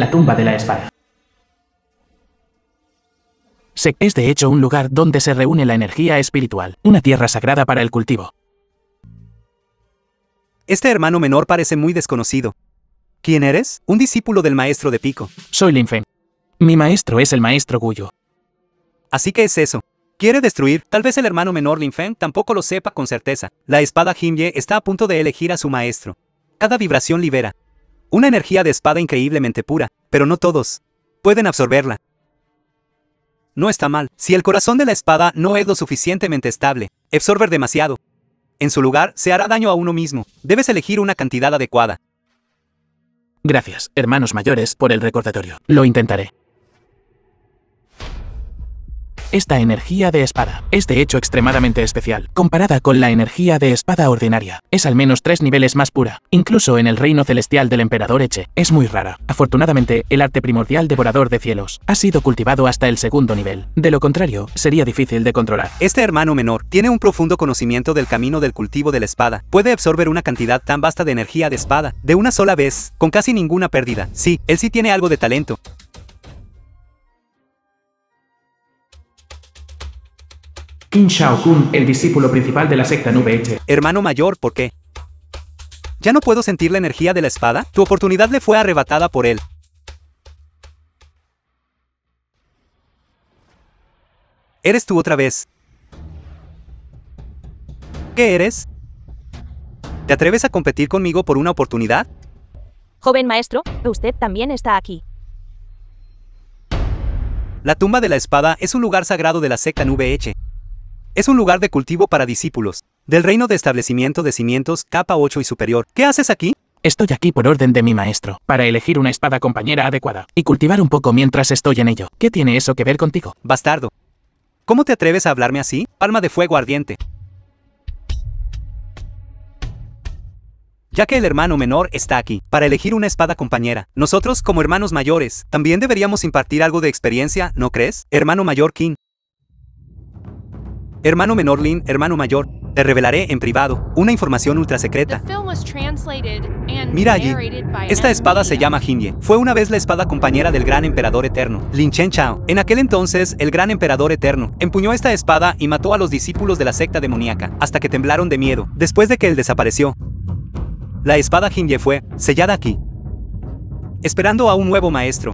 La tumba de la espada. Es de hecho un lugar donde se reúne la energía espiritual, una tierra sagrada para el cultivo. Este hermano menor parece muy desconocido. ¿Quién eres? Un discípulo del maestro de Pico. Soy Lin Feng. Mi maestro es el maestro Guyo. Así que es eso. Quiere destruir. Tal vez el hermano menor Lin Feng tampoco lo sepa con certeza. La espada Himye está a punto de elegir a su maestro. Cada vibración libera una energía de espada increíblemente pura, pero no todos pueden absorberla. No está mal. Si el corazón de la espada no es lo suficientemente estable, absorber demasiado. En su lugar, se hará daño a uno mismo. Debes elegir una cantidad adecuada. Gracias, hermanos mayores, por el recordatorio. Lo intentaré. Esta energía de espada es de hecho extremadamente especial, comparada con la energía de espada ordinaria. Es al menos 3 niveles más pura. Incluso en el reino celestial del emperador Eche, es muy rara. Afortunadamente, el arte primordial devorador de cielos ha sido cultivado hasta el 2.º nivel. De lo contrario, sería difícil de controlar. Este hermano menor tiene un profundo conocimiento del camino del cultivo de la espada. Puede absorber una cantidad tan vasta de energía de espada, de una sola vez, con casi ninguna pérdida. Sí, él sí tiene algo de talento. Qin Shao Kun, el discípulo principal de la secta Nube Eche. Hermano mayor, ¿por qué? ¿Ya no puedo sentir la energía de la espada? Tu oportunidad le fue arrebatada por él. ¿Eres tú otra vez? ¿Qué eres? ¿Te atreves a competir conmigo por una oportunidad? Joven maestro, usted también está aquí. La tumba de la espada es un lugar sagrado de la secta Nube Eche. Es un lugar de cultivo para discípulos del reino de establecimiento de cimientos capa 8 y superior. ¿Qué haces aquí? Estoy aquí por orden de mi maestro, para elegir una espada compañera adecuada, y cultivar un poco mientras estoy en ello. ¿Qué tiene eso que ver contigo? Bastardo. ¿Cómo te atreves a hablarme así? Palma de fuego ardiente. Ya que el hermano menor está aquí, para elegir una espada compañera, nosotros, como hermanos mayores, también deberíamos impartir algo de experiencia, ¿no crees? Hermano mayor Qin. Hermano menor Lin, hermano mayor, te revelaré en privado una información ultra secreta. Mira allí. Esta espada se llama Himye. Fue una vez la espada compañera del gran emperador eterno, Lin Chen Chao. En aquel entonces, el gran emperador eterno empuñó esta espada y mató a los discípulos de la secta demoníaca, hasta que temblaron de miedo, después de que él desapareció. La espada Himye fue sellada aquí, esperando a un nuevo maestro.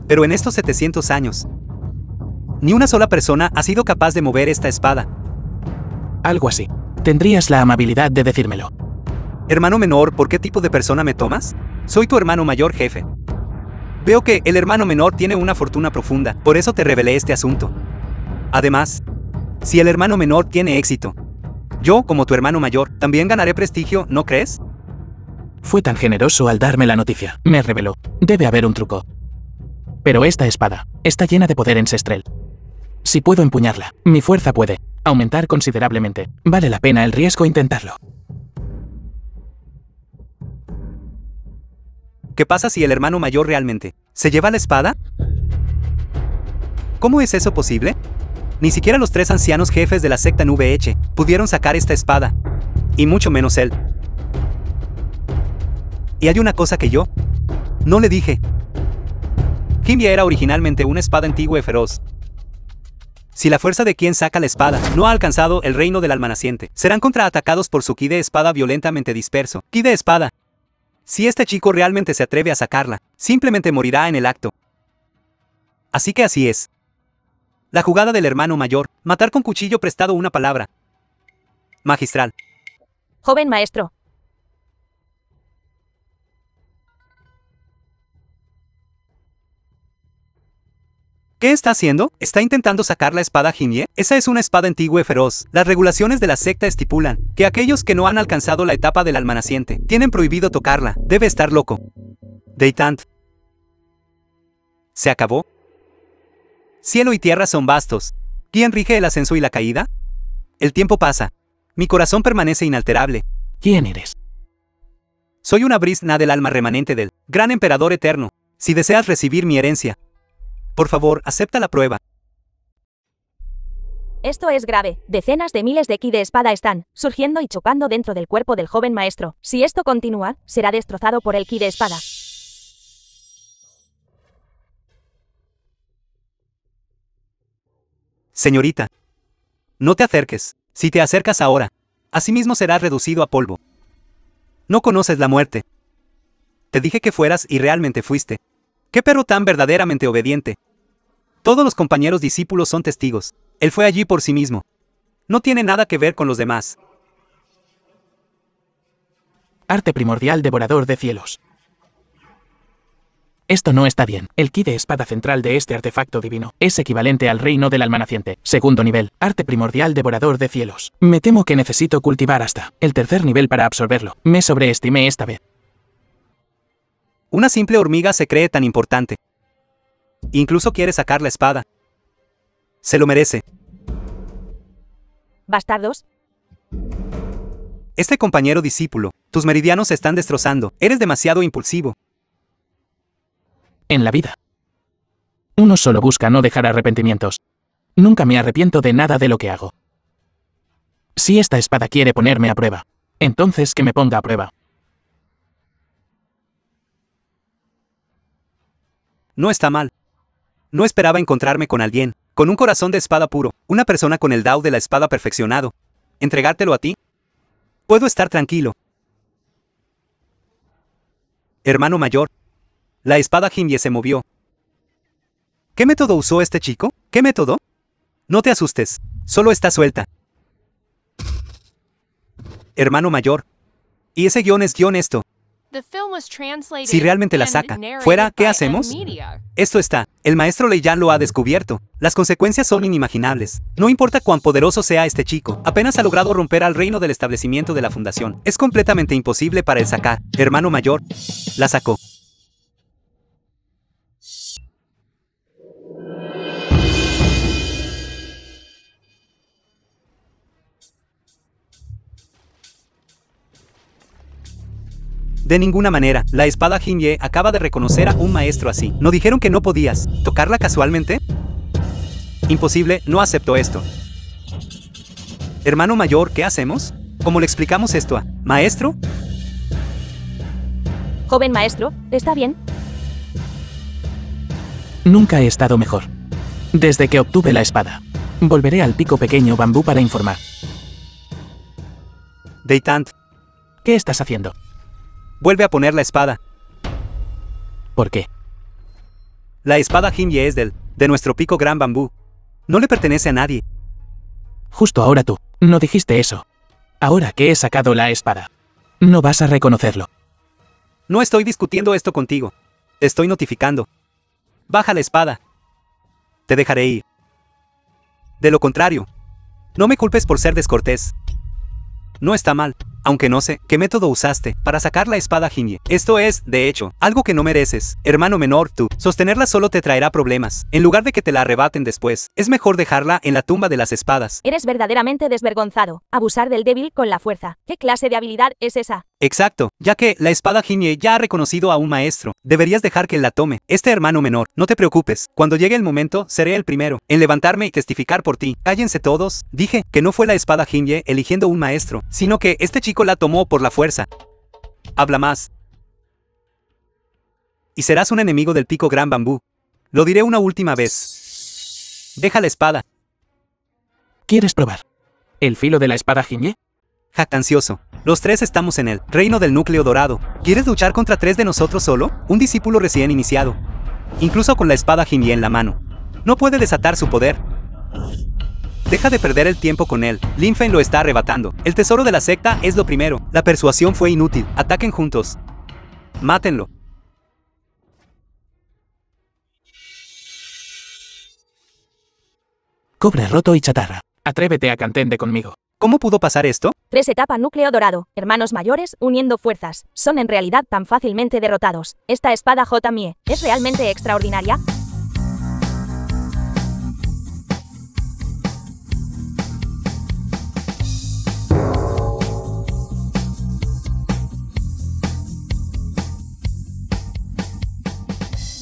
Pero en estos 700 años, ni una sola persona ha sido capaz de mover esta espada. Algo así. Tendrías la amabilidad de decírmelo. Hermano menor, ¿por qué tipo de persona me tomas? Soy tu hermano mayor, jefe. Veo que el hermano menor tiene una fortuna profunda, por eso te revelé este asunto. Además, si el hermano menor tiene éxito, yo, como tu hermano mayor, también ganaré prestigio, ¿no crees? Fue tan generoso al darme la noticia. Me reveló. Debe haber un truco. Pero esta espada está llena de poder ancestral. Si puedo empuñarla, mi fuerza puede aumentar considerablemente. Vale la pena el riesgo intentarlo. ¿Qué pasa si el hermano mayor realmente se lleva la espada? ¿Cómo es eso posible? Ni siquiera los 3 ancianos jefes de la secta Nube Eche pudieron sacar esta espada, y mucho menos él. Y hay una cosa que yo no le dije. Himye era originalmente una espada antigua y feroz. Si la fuerza de quien saca la espada no ha alcanzado el reino del alma naciente, serán contraatacados por su ki de espada violentamente disperso. Ki de espada. Si este chico realmente se atreve a sacarla, simplemente morirá en el acto. Así que así es. La jugada del hermano mayor, matar con cuchillo prestado una palabra magistral. Joven maestro. ¿Qué está haciendo? ¿Está intentando sacar la espada Himye? Esa es una espada antigua y feroz. Las regulaciones de la secta estipulan que aquellos que no han alcanzado la etapa del alma naciente tienen prohibido tocarla. Debe estar loco. Deitant. ¿Se acabó? Cielo y tierra son vastos. ¿Quién rige el ascenso y la caída? El tiempo pasa. Mi corazón permanece inalterable. ¿Quién eres? Soy una brisna del alma remanente del gran emperador eterno. Si deseas recibir mi herencia, por favor, acepta la prueba. Esto es grave. Decenas de miles de ki de espada están surgiendo y chocando dentro del cuerpo del joven maestro. Si esto continúa, será destrozado por el ki de espada. Señorita. No te acerques. Si te acercas ahora, asimismo serás reducido a polvo. No conoces la muerte. Te dije que fueras y realmente fuiste. ¡Qué perro tan verdaderamente obediente! Todos los compañeros discípulos son testigos. Él fue allí por sí mismo. No tiene nada que ver con los demás. Arte primordial devorador de cielos. Esto no está bien. El ki de espada central de este artefacto divino es equivalente al reino del alma naciente. Segundo nivel, arte primordial devorador de cielos. Me temo que necesito cultivar hasta el tercer nivel para absorberlo. Me sobreestimé esta vez. Una simple hormiga se cree tan importante. Incluso quiere sacar la espada. Se lo merece. Bastardos. Este compañero discípulo, tus meridianos se están destrozando. Eres demasiado impulsivo. En la vida, uno solo busca no dejar arrepentimientos. Nunca me arrepiento de nada de lo que hago. Si esta espada quiere ponerme a prueba, entonces que me ponga a prueba. No está mal. No esperaba encontrarme con alguien, con un corazón de espada puro, una persona con el Dao de la espada perfeccionado. ¿Entregártelo a ti? Puedo estar tranquilo. Hermano mayor. La espada Jinye se movió. ¿Qué método usó este chico? ¿Qué método? No te asustes, solo está suelta. Hermano mayor. Y ese guión es guión esto. Si realmente la saca fuera, ¿qué hacemos? Esto está. El maestro Lei Yan lo ha descubierto. Las consecuencias son inimaginables. No importa cuán poderoso sea este chico, apenas ha logrado romper al reino del establecimiento de la fundación. Es completamente imposible para él sacar. Hermano mayor. La sacó. De ninguna manera, la espada Jinye acaba de reconocer a un maestro así. ¿No dijeron que no podías tocarla casualmente? Imposible, no acepto esto. Hermano mayor, ¿qué hacemos? ¿Cómo le explicamos esto a maestro? Joven maestro, ¿está bien? Nunca he estado mejor. Desde que obtuve la espada. Volveré al pico pequeño bambú para informar. Deitant. ¿Qué estás haciendo? Vuelve a poner la espada. ¿Por qué? La espada Jinye es de nuestro pico gran bambú. No le pertenece a nadie. Justo ahora tú. No dijiste eso. Ahora que he sacado la espada. No vas a reconocerlo. No estoy discutiendo esto contigo. Te estoy notificando. Baja la espada. Te dejaré ir. De lo contrario, no me culpes por ser descortés. No está mal. Aunque no sé qué método usaste para sacar la espada Jinye. Esto es, de hecho, algo que no mereces. Hermano menor, tú. Sostenerla solo te traerá problemas. En lugar de que te la arrebaten después, es mejor dejarla en la tumba de las espadas. Eres verdaderamente desvergonzado. Abusar del débil con la fuerza. ¿Qué clase de habilidad es esa? Exacto, ya que la espada Jinye ya ha reconocido a un maestro. Deberías dejar que él la tome. Este hermano menor, no te preocupes. Cuando llegue el momento, seré el primero en levantarme y testificar por ti. Cállense todos. Dije que no fue la espada Jinye eligiendo un maestro, sino que este chico la tomó por la fuerza. Habla más. Y serás un enemigo del pico gran bambú. Lo diré una última vez. Deja la espada. ¿Quieres probar el filo de la espada Jinye? Jactancioso. Los tres estamos en el reino del núcleo dorado. ¿Quieres luchar contra 3 de nosotros solo? Un discípulo recién iniciado. Incluso con la espada Jinye en la mano. No puede desatar su poder. Deja de perder el tiempo con él. Lin Fen lo está arrebatando. El tesoro de la secta es lo primero. La persuasión fue inútil. Ataquen juntos. Mátenlo. Cobre roto y chatarra. Atrévete a cantende conmigo. ¿Cómo pudo pasar esto? 3 etapa núcleo dorado. Hermanos mayores uniendo fuerzas. Son en realidad tan fácilmente derrotados. Esta espada J. Mie es realmente extraordinaria.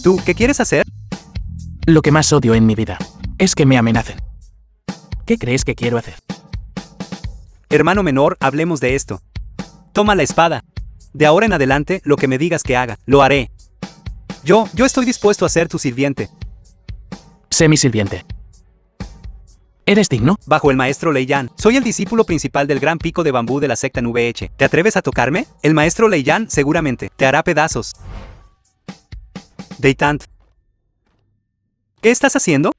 ¿Tú qué quieres hacer? Lo que más odio en mi vida es que me amenacen. ¿Qué crees que quiero hacer? Hermano menor, hablemos de esto. Toma la espada. De ahora en adelante, lo que me digas que haga, lo haré. Yo estoy dispuesto a ser tu sirviente. Sé mi sirviente. ¿Eres digno? Bajo el maestro Lei Yan, soy el discípulo principal del gran pico de bambú de la secta NVH. ¿Te atreves a tocarme? El maestro Lei Yan seguramente te hará pedazos. Deitant. ¿Qué estás haciendo?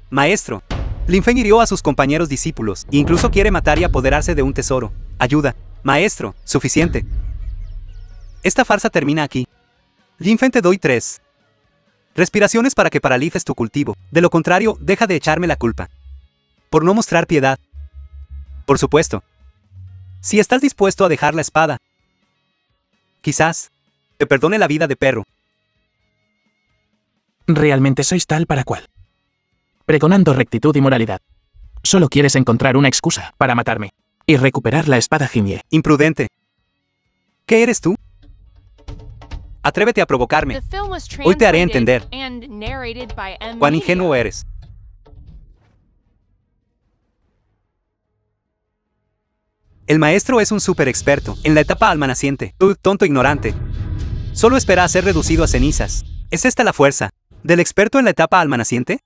Maestro. Lin Feng hirió a sus compañeros discípulos, e incluso quiere matar y apoderarse de un tesoro. Ayuda. Maestro, suficiente. Esta farsa termina aquí. Lin Feng, te doy 3 respiraciones para que paralices tu cultivo. De lo contrario, deja de echarme la culpa. Por no mostrar piedad. Por supuesto. Si estás dispuesto a dejar la espada, quizás te perdone la vida de perro. Realmente sois tal para cual. Pregonando rectitud y moralidad. Solo quieres encontrar una excusa para matarme y recuperar la espada Jinye. Imprudente. ¿Qué eres tú? Atrévete a provocarme. Hoy te haré entender cuán ingenuo eres. El maestro es un súper experto en la etapa alma naciente. Tú, tonto ignorante, solo espera a ser reducido a cenizas. ¿Es esta la fuerza del experto en la etapa alma naciente?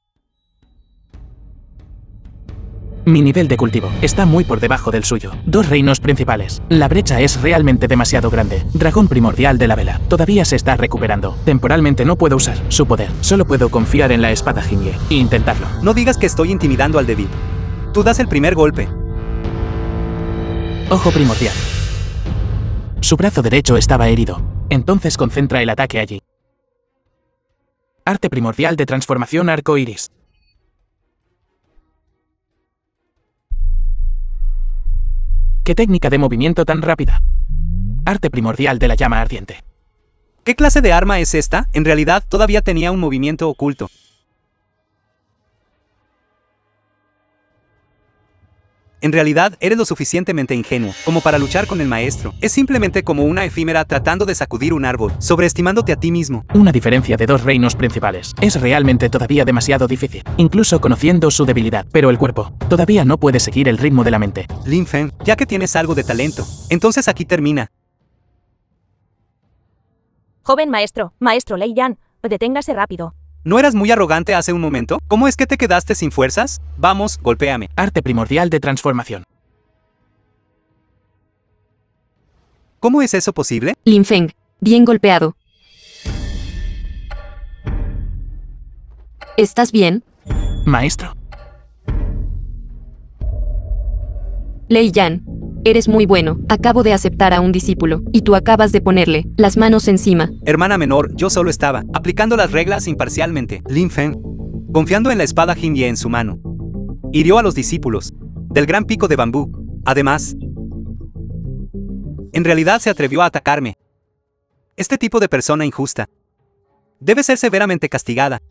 Mi nivel de cultivo está muy por debajo del suyo. 2 reinos principales. La brecha es realmente demasiado grande. Dragón primordial de la vela. Todavía se está recuperando. Temporalmente no puedo usar su poder. Solo puedo confiar en la espada Jinye e intentarlo. No digas que estoy intimidando al débil. Tú das el primer golpe. Ojo primordial. Su brazo derecho estaba herido. Entonces concentra el ataque allí. Arte primordial de transformación arco iris. ¿Qué técnica de movimiento tan rápida? Arte primordial de la llama ardiente. ¿Qué clase de arma es esta? En realidad todavía tenía un movimiento oculto. En realidad, eres lo suficientemente ingenuo como para luchar con el maestro. Es simplemente como una efímera tratando de sacudir un árbol, sobreestimándote a ti mismo. Una diferencia de 2 reinos principales. Es realmente todavía demasiado difícil, incluso conociendo su debilidad. Pero el cuerpo todavía no puede seguir el ritmo de la mente. Lin Feng, ya que tienes algo de talento, entonces aquí termina. Joven maestro, maestro Lei Yan, deténgase rápido. ¿No eras muy arrogante hace un momento? ¿Cómo es que te quedaste sin fuerzas? Vamos, golpéame. Arte primordial de transformación. ¿Cómo es eso posible? Lin Feng, bien golpeado. ¿Estás bien? Maestro. Lei Yan, eres muy bueno. Acabo de aceptar a un discípulo, y tú acabas de ponerle las manos encima. Hermana menor, yo solo estaba aplicando las reglas imparcialmente. Lin Feng, confiando en la espada Jinye en su mano, hirió a los discípulos del gran pico de bambú. Además, en realidad se atrevió a atacarme. Este tipo de persona injusta debe ser severamente castigada.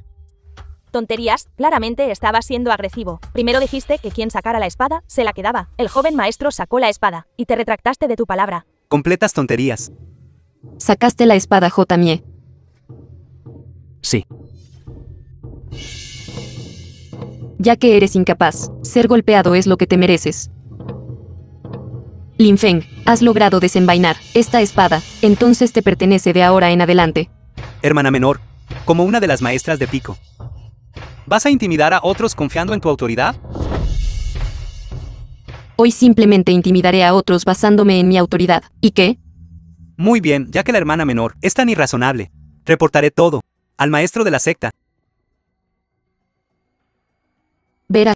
Tonterías, claramente estaba siendo agresivo. Primero dijiste que quien sacara la espada, se la quedaba. El joven maestro sacó la espada, y te retractaste de tu palabra. Completas tonterías. Sacaste la espada Jotamie. Sí. Ya que eres incapaz, ser golpeado es lo que te mereces. Lin Feng, has logrado desenvainar esta espada, entonces te pertenece de ahora en adelante. Hermana menor, como una de las maestras de pico, ¿vas a intimidar a otros confiando en tu autoridad? Hoy simplemente intimidaré a otros basándome en mi autoridad. ¿Y qué? Muy bien, ya que la hermana menor es tan irrazonable, reportaré todo al maestro de la secta. Verá.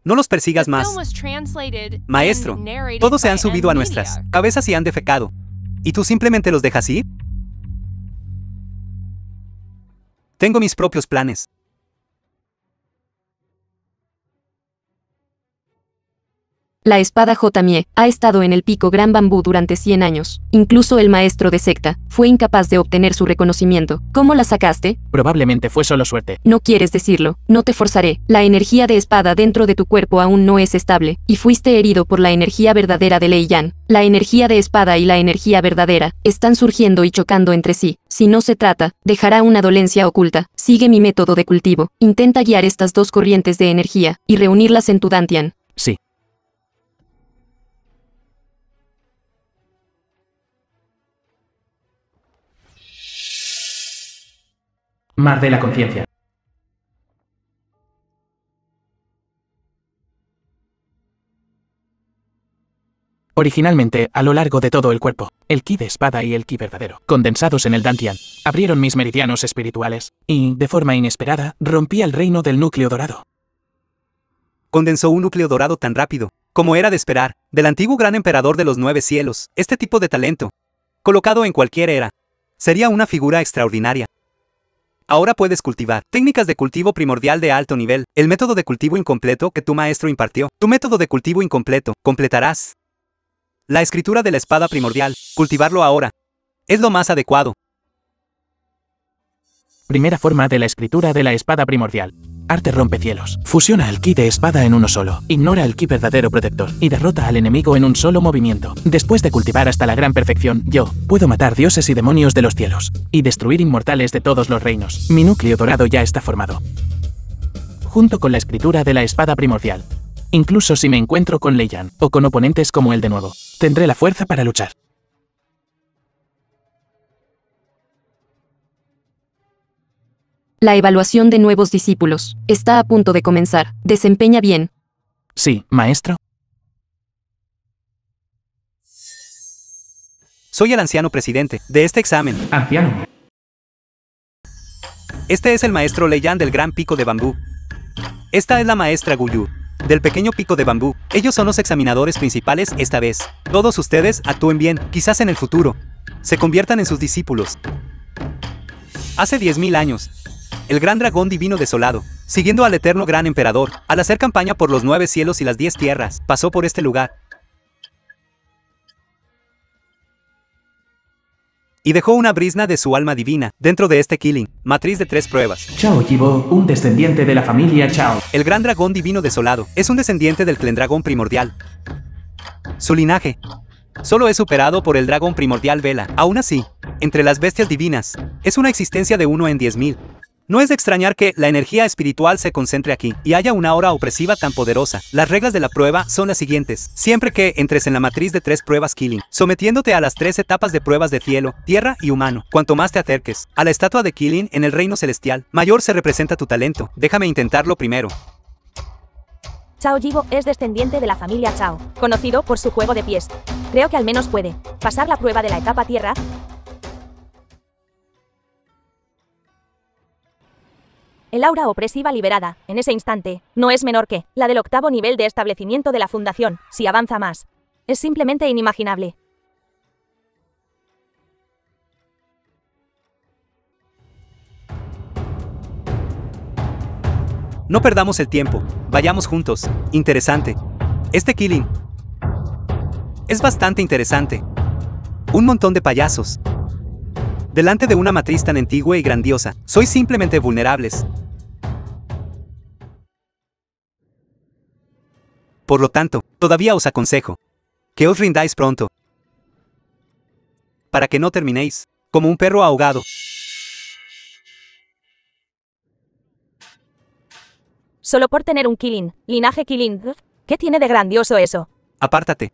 No los persigas más. Maestro, todos se han subido a nuestras cabezas y han defecado. ¿Y tú simplemente los dejas ir? Tengo mis propios planes. La espada Jotamie ha estado en el pico Gran Bambú durante 100 años. Incluso el maestro de secta fue incapaz de obtener su reconocimiento. ¿Cómo la sacaste? Probablemente fue solo suerte. No quieres decirlo. No te forzaré. La energía de espada dentro de tu cuerpo aún no es estable, y fuiste herido por la energía verdadera de Lei Yan. La energía de espada y la energía verdadera están surgiendo y chocando entre sí. Si no se trata, dejará una dolencia oculta. Sigue mi método de cultivo. Intenta guiar estas 2 corrientes de energía y reunirlas en tu Dantian. Sí. Mar de la conciencia. Originalmente, a lo largo de todo el cuerpo, el ki de espada y el ki verdadero, condensados en el Dantian, abrieron mis meridianos espirituales, y, de forma inesperada, rompí el reino del núcleo dorado. Condensó un núcleo dorado tan rápido, como era de esperar, del antiguo gran emperador de los 9 cielos. Este tipo de talento, colocado en cualquier era, sería una figura extraordinaria. Ahora puedes cultivar técnicas de cultivo primordial de alto nivel, el método de cultivo incompleto que tu maestro impartió. Tu método de cultivo incompleto, completarás la escritura de la espada primordial. Cultivarlo ahora es lo más adecuado. Primera forma de la escritura de la espada primordial. Arte rompecielos. Fusiona el ki de espada en uno solo, ignora el ki verdadero protector, y derrota al enemigo en un solo movimiento. Después de cultivar hasta la gran perfección, yo puedo matar dioses y demonios de los cielos, y destruir inmortales de todos los reinos. Mi núcleo dorado ya está formado, junto con la escritura de la espada primordial. Incluso si me encuentro con Lei Yan, o con oponentes como él de nuevo, tendré la fuerza para luchar. La evaluación de nuevos discípulos está a punto de comenzar. Desempeña bien. Sí, maestro. Soy el anciano presidente de este examen. Anciano. Este es el maestro Lei Yan del gran pico de bambú. Esta es la maestra Guyu del pequeño pico de bambú. Ellos son los examinadores principales esta vez. Todos ustedes actúen bien, quizás en el futuro se conviertan en sus discípulos. Hace 10.000 años, el gran dragón divino desolado, siguiendo al eterno gran emperador, al hacer campaña por los 9 cielos y las 10 tierras, pasó por este lugar y dejó una brizna de su alma divina dentro de este killing, matriz de 3 pruebas. Chao Yibo, un descendiente de la familia Chao. El gran dragón divino desolado es un descendiente del clendragón primordial. Su linaje solo es superado por el dragón primordial Vela. Aún así, entre las bestias divinas, es una existencia de 1 en 10.000. No es de extrañar que la energía espiritual se concentre aquí y haya una aura opresiva tan poderosa. Las reglas de la prueba son las siguientes. Siempre que entres en la matriz de 3 pruebas killing, sometiéndote a las 3 etapas de pruebas de cielo, tierra y humano, cuanto más te acerques a la estatua de killing en el reino celestial, mayor se representa tu talento. Déjame intentarlo primero. Chao Yibo es descendiente de la familia Chao, conocido por su juego de pies. Creo que al menos puede pasar la prueba de la etapa tierra. El aura opresiva liberada, en ese instante, no es menor que la del 8º nivel de establecimiento de la fundación, si avanza más. Es simplemente inimaginable. No perdamos el tiempo, vayamos juntos. Interesante. Este killing es bastante interesante. Un montón de payasos delante de una matriz tan antigua y grandiosa. Sois simplemente vulnerables. Por lo tanto, todavía os aconsejo que os rindáis pronto, para que no terminéis como un perro ahogado. Solo por tener un killing, linaje killing, ¿qué tiene de grandioso eso? Apártate.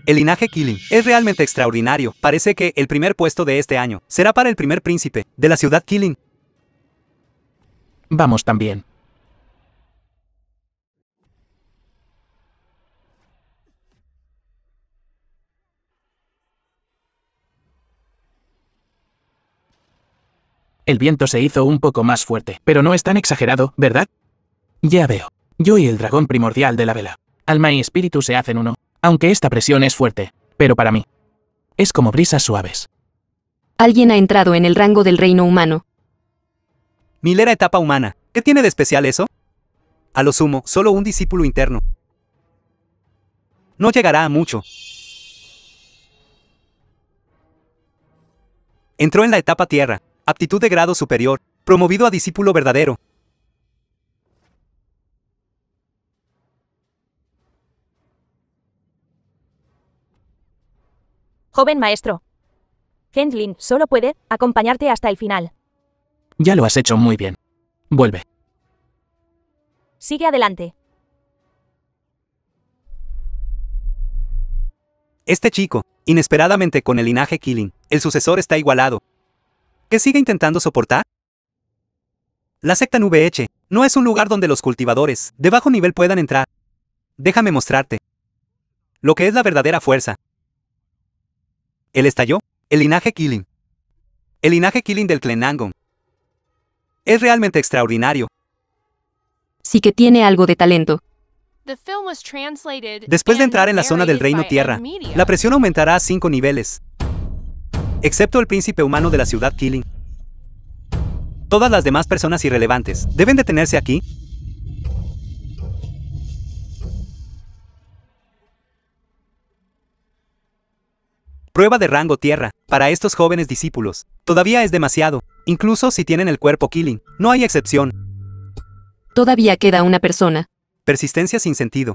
El linaje killing es realmente extraordinario. Parece que el primer puesto de este año será para el primer príncipe de la ciudad killing. Vamos también. El viento se hizo un poco más fuerte, pero no es tan exagerado, ¿verdad? Ya veo. Yo y el dragón primordial de la vela. Alma y espíritu se hacen uno, aunque esta presión es fuerte, pero para mí es como brisas suaves. Alguien ha entrado en el rango del reino humano. Milera etapa humana. ¿Qué tiene de especial eso? A lo sumo, solo un discípulo interno. No llegará a mucho. Entró en la etapa tierra. Aptitud de grado superior, promovido a discípulo verdadero. Joven maestro. Hendlin solo puede acompañarte hasta el final. Ya lo has hecho muy bien. Vuelve. Sigue adelante. Este chico, inesperadamente con el linaje killing, el sucesor está igualado. ¿Qué sigue intentando soportar? La secta Nube Eche no es un lugar donde los cultivadores de bajo nivel puedan entrar. Déjame mostrarte lo que es la verdadera fuerza. Él estalló, el linaje Killing. El linaje Killing del clan Nangon. Es realmente extraordinario. Sí que tiene algo de talento. Después de entrar en la zona del Reino Tierra, la presión aumentará a 5 niveles. Excepto el príncipe humano de la ciudad Killing. Todas las demás personas irrelevantes deben detenerse aquí. Prueba de rango tierra. Para estos jóvenes discípulos, todavía es demasiado. Incluso si tienen el cuerpo Killing, no hay excepción. Todavía queda una persona. Persistencia sin sentido.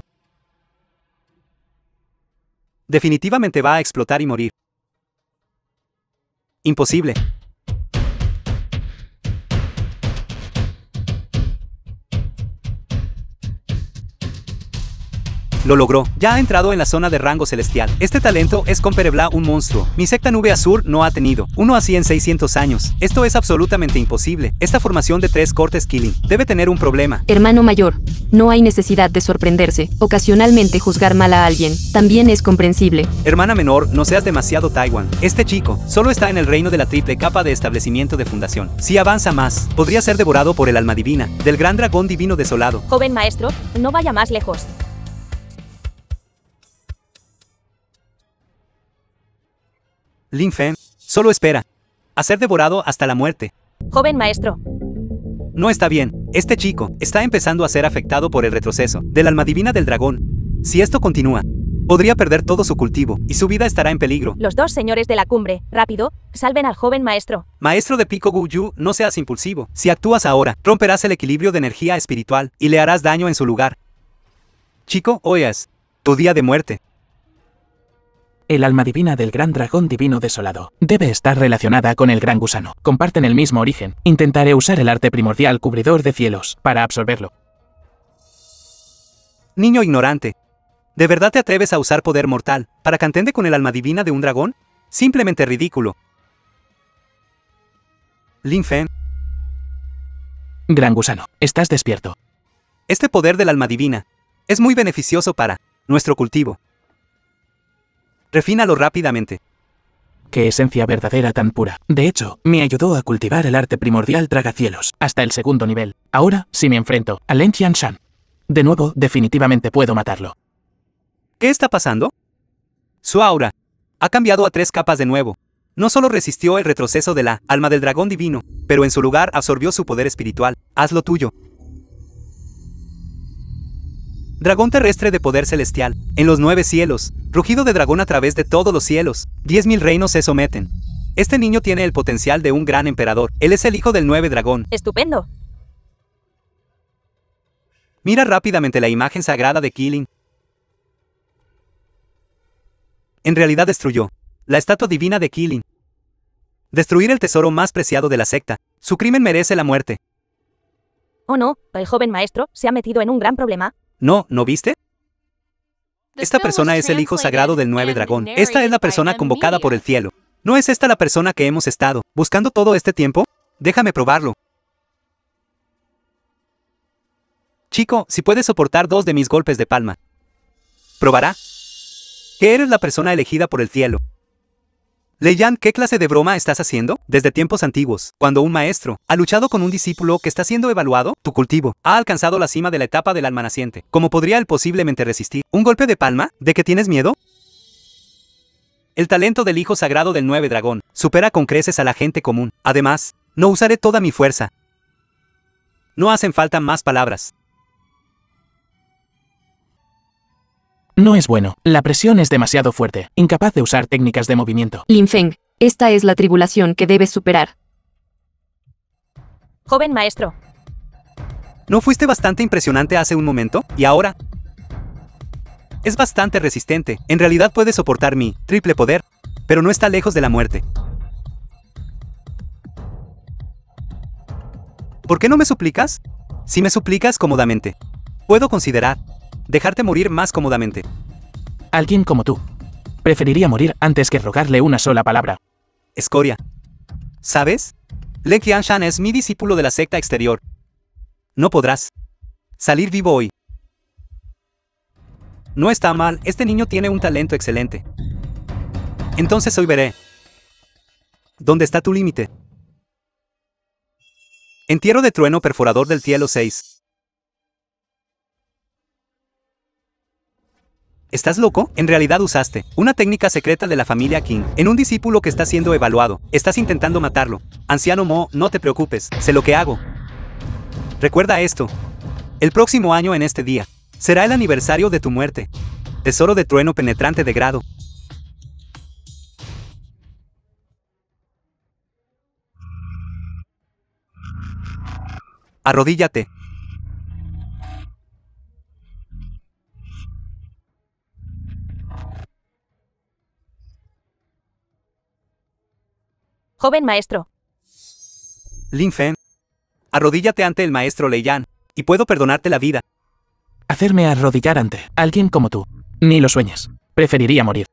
Definitivamente va a explotar y morir. Imposible. Lo logró. Ya ha entrado en la zona de rango celestial. Este talento es comparable a un monstruo. Mi secta Nube Azul no ha tenido uno así en 600 años. Esto es absolutamente imposible. Esta formación de 3 cortes Killing debe tener un problema. Hermano mayor, no hay necesidad de sorprenderse. Ocasionalmente juzgar mal a alguien también es comprensible. Hermana menor, no seas demasiado Taiwán. Este chico solo está en el reino de la triple capa de establecimiento de fundación. Si avanza más, podría ser devorado por el alma divina del gran dragón divino desolado. Joven maestro, no vaya más lejos. Lin Feng solo espera a ser devorado hasta la muerte. Joven maestro. No está bien. Este chico está empezando a ser afectado por el retroceso del alma divina del dragón. Si esto continúa, podría perder todo su cultivo y su vida estará en peligro. Los dos señores de la cumbre, rápido, salven al joven maestro. Maestro de Pico Gu Yu, no seas impulsivo. Si actúas ahora, romperás el equilibrio de energía espiritual y le harás daño en su lugar. Chico, hoy es tu día de muerte. El alma divina del gran dragón divino desolado debe estar relacionada con el gran gusano. Comparten el mismo origen. Intentaré usar el arte primordial cubridor de cielos para absorberlo. Niño ignorante. ¿De verdad te atreves a usar poder mortal para contender con el alma divina de un dragón? Simplemente ridículo. Lin Feng. Gran gusano, estás despierto. Este poder del alma divina es muy beneficioso para nuestro cultivo. Refínalo rápidamente. Qué esencia verdadera tan pura. De hecho, me ayudó a cultivar el arte primordial tragacielos hasta el 2º nivel. Ahora, si me enfrento a Len Qianshan, de nuevo, definitivamente puedo matarlo. ¿Qué está pasando? Su aura ha cambiado a 3 capas de nuevo. No solo resistió el retroceso de la alma del dragón divino, pero en su lugar absorbió su poder espiritual. Haz lo tuyo. Dragón terrestre de poder celestial, en los 9 cielos, rugido de dragón a través de todos los cielos, 10.000 reinos se someten. Este niño tiene el potencial de un gran emperador, él es el hijo del 9 dragón. Estupendo. Mira rápidamente la imagen sagrada de Killing. En realidad destruyó la estatua divina de Killing. Destruir el tesoro más preciado de la secta, su crimen merece la muerte. Oh no, el joven maestro se ha metido en un gran problema. No, ¿no viste? Esta persona es el hijo sagrado del 9 dragón. Esta es la persona convocada por el cielo. ¿No es esta la persona que hemos estado buscando todo este tiempo? Déjame probarlo. Chico, si puedes soportar 2 de mis golpes de palma. ¿Probará? Que eres la persona elegida por el cielo. Lei Yan, ¿qué clase de broma estás haciendo? Desde tiempos antiguos, cuando un maestro ha luchado con un discípulo que está siendo evaluado, tu cultivo ha alcanzado la cima de la etapa del alma naciente. ¿Cómo podría él posiblemente resistir? ¿Un golpe de palma? ¿De qué tienes miedo? El talento del hijo sagrado del 9 dragón supera con creces a la gente común. Además, no usaré toda mi fuerza. No hacen falta más palabras. No es bueno. La presión es demasiado fuerte. Incapaz de usar técnicas de movimiento. Lin Feng, esta es la tribulación que debes superar. Joven maestro. ¿No fuiste bastante impresionante hace un momento? ¿Y ahora? Es bastante resistente. En realidad puede soportar mi triple poder, pero no está lejos de la muerte. ¿Por qué no me suplicas? Si me suplicas cómodamente, puedo considerar dejarte morir más cómodamente. Alguien como tú. Preferiría morir antes que rogarle una sola palabra. Escoria. ¿Sabes? Len Qianshan es mi discípulo de la secta exterior. No podrás salir vivo hoy. No está mal, este niño tiene un talento excelente. Entonces hoy veré. ¿Dónde está tu límite? Entierro de trueno perforador del cielo 6. ¿Estás loco? En realidad usaste una técnica secreta de la familia King en un discípulo que está siendo evaluado. Estás intentando matarlo. Anciano Mo, no te preocupes, sé lo que hago. Recuerda esto. El próximo año en este día será el aniversario de tu muerte. Tesoro de trueno penetrante de grado. Arrodíllate. Joven maestro. Lin Fen. Arrodíllate ante el maestro Lei Yan, y puedo perdonarte la vida. Hacerme arrodillar ante alguien como tú. Ni lo sueñes. Preferiría morir.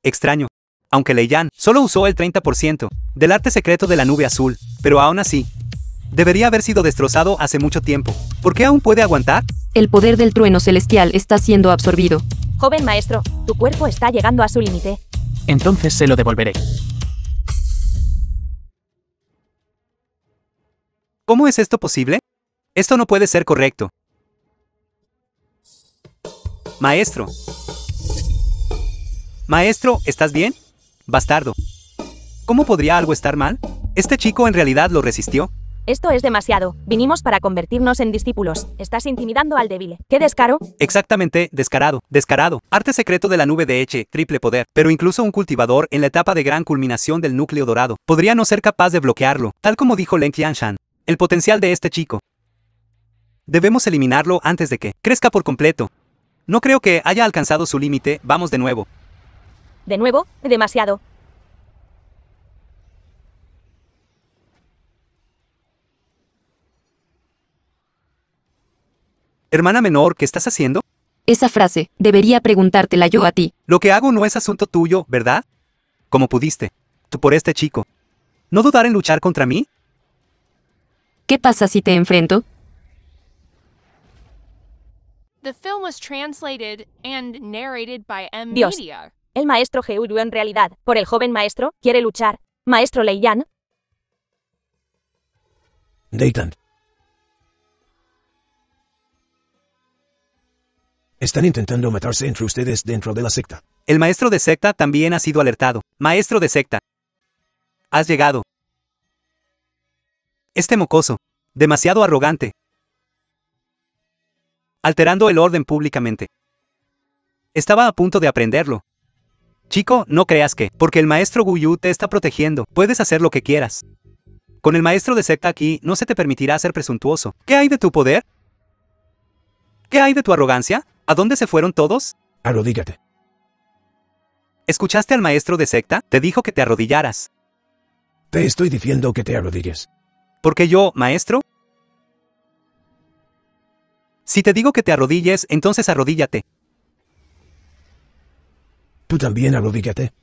Extraño. Aunque Lei Yan solo usó el 30% del arte secreto de la nube azul, pero aún así, debería haber sido destrozado hace mucho tiempo. ¿Por qué aún puede aguantar? El poder del trueno celestial está siendo absorbido. Joven maestro, tu cuerpo está llegando a su límite. Entonces se lo devolveré. ¿Cómo es esto posible? Esto no puede ser correcto. Maestro. Maestro, ¿estás bien? Bastardo. ¿Cómo podría algo estar mal? Este chico en realidad lo resistió. Esto es demasiado. Vinimos para convertirnos en discípulos. Estás intimidando al débil. ¡Qué descaro! Exactamente, descarado, descarado. Arte secreto de la nube de Eche, triple poder. Pero incluso un cultivador en la etapa de gran culminación del núcleo dorado podría no ser capaz de bloquearlo, tal como dijo Len Qianshan. El potencial de este chico. Debemos eliminarlo antes de que crezca por completo. No creo que haya alcanzado su límite. Vamos de nuevo. ¿De nuevo? Demasiado. Hermana menor, ¿qué estás haciendo? Esa frase, debería preguntártela yo a ti. Lo que hago no es asunto tuyo, ¿verdad? ¿Cómo pudiste? Tú por este chico. ¿No dudar en luchar contra mí? ¿Qué pasa si te enfrento? The film was translated and narrated by M. Dios. Media. El maestro Geuryu en realidad, por el joven maestro, quiere luchar. Maestro Lei Yan. Dayton. Están intentando matarse entre ustedes dentro de la secta. El maestro de secta también ha sido alertado. Maestro de secta. Has llegado. Este mocoso. Demasiado arrogante. Alterando el orden públicamente. Estaba a punto de aprenderlo. Chico, no creas que, porque el maestro Guyu te está protegiendo, puedes hacer lo que quieras. Con el maestro de secta aquí, no se te permitirá ser presuntuoso. ¿Qué hay de tu poder? ¿Qué hay de tu arrogancia? ¿A dónde se fueron todos? Arrodíllate. ¿Escuchaste al maestro de secta? Te dijo que te arrodillaras. Te estoy diciendo que te arrodilles. ¿Por qué yo, maestro? Si te digo que te arrodilles, entonces arrodíllate. Tú también arrodíllate.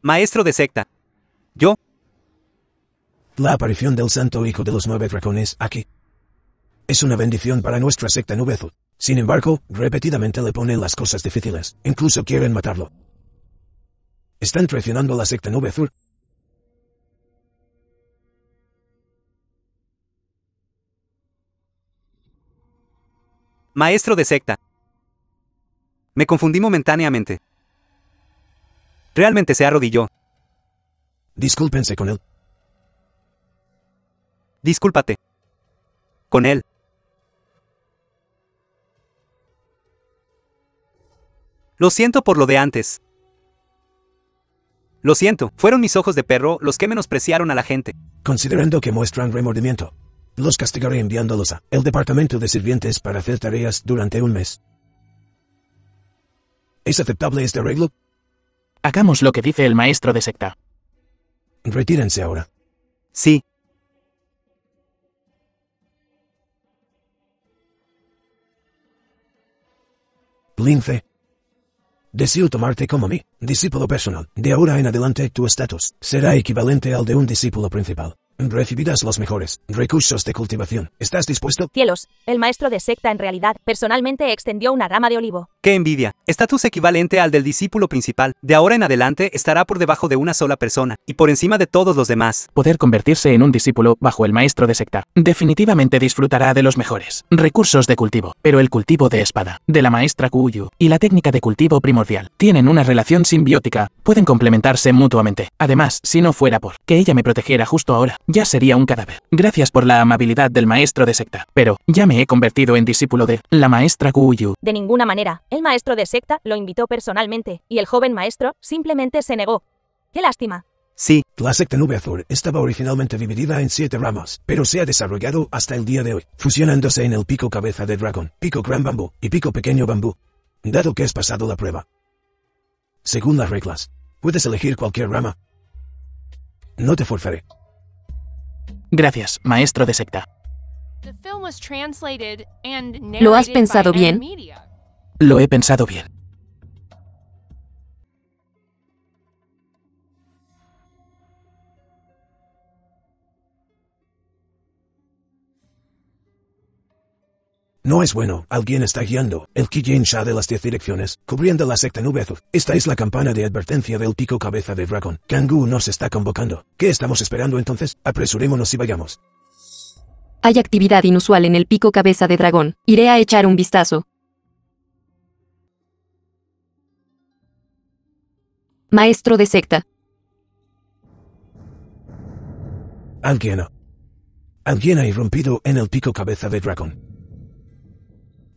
Maestro de secta. Yo. La aparición del Santo Hijo de los 9 Dragones aquí es una bendición para nuestra secta Nube Azul. Sin embargo, repetidamente le ponen las cosas difíciles. Incluso quieren matarlo. ¿Están traicionando a la secta Nube Azul? Maestro de secta. Me confundí momentáneamente. Realmente se arrodilló. Discúlpense con él. Discúlpate. Con él. Lo siento por lo de antes. Lo siento, fueron mis ojos de perro los que menospreciaron a la gente. Considerando que muestran remordimiento, los castigaré enviándolos a el departamento de sirvientes para hacer tareas durante un mes. ¿Es aceptable este arreglo? Hagamos lo que dice el maestro de secta. Retírense ahora. Sí. Lince. Deseo tomarte como mi discípulo personal. De ahora en adelante tu estatus será equivalente al de un discípulo principal. Recibirás los mejores recursos de cultivación. ¿Estás dispuesto? Cielos, el maestro de secta en realidad, personalmente extendió una rama de olivo. ¡Qué envidia! Estatus equivalente al del discípulo principal. De ahora en adelante estará por debajo de una sola persona, y por encima de todos los demás. Poder convertirse en un discípulo bajo el maestro de secta. Definitivamente disfrutará de los mejores recursos de cultivo, pero el cultivo de espada, de la maestra Kuuyu, y la técnica de cultivo primordial, tienen una relación simbiótica, pueden complementarse mutuamente. Además, si no fuera por que ella me protegiera justo ahora, ya sería un cadáver. Gracias por la amabilidad del maestro de secta, pero ya me he convertido en discípulo de la maestra Kuuyu. De ninguna manera, el maestro de secta lo invitó personalmente, y el joven maestro simplemente se negó. ¡Qué lástima! Sí, La secta Nube Azul estaba originalmente dividida en 7 ramas, pero se ha desarrollado hasta el día de hoy, fusionándose en el pico cabeza de dragón, pico gran bambú y pico pequeño bambú. Dado que has pasado la prueba, según las reglas, puedes elegir cualquier rama. No te forzaré. Gracias, maestro de secta. The film was translated and ¿Lo has narrated pensado by bien? Media. Lo he pensado bien. No es bueno, alguien está guiando el Kijin Sha de las 10 direcciones, cubriendo la secta Nube Azul. Esta es la campana de advertencia del pico cabeza de dragón. Kangoo nos está convocando. ¿Qué estamos esperando entonces? Apresurémonos y vayamos. Hay actividad inusual en el pico cabeza de dragón. Iré a echar un vistazo. Maestro de secta. Alguien ha irrumpido en el pico cabeza de dragón,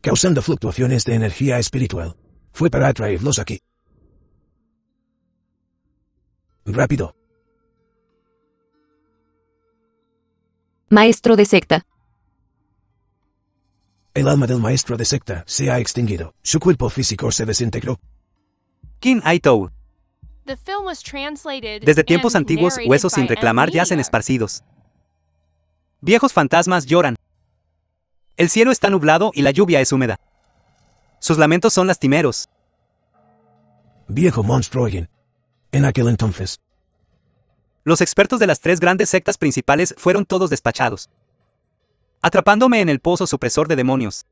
causando fluctuaciones de energía espiritual. Fue para atraerlos aquí. Rápido. Maestro de secta. El alma del maestro de secta se ha extinguido. Su cuerpo físico se desintegró. Kin Aitou. The film was translated Desde tiempos and antiguos, narrated huesos sin by reclamar Media. yacen esparcidos. Viejos fantasmas lloran. El cielo está nublado y la lluvia es húmeda. Sus lamentos son lastimeros. Viejo monstruo Yin. En aquel entonces, Los expertos de las 3 grandes sectas principales fueron todos despachados, atrapándome en el pozo supresor de demonios.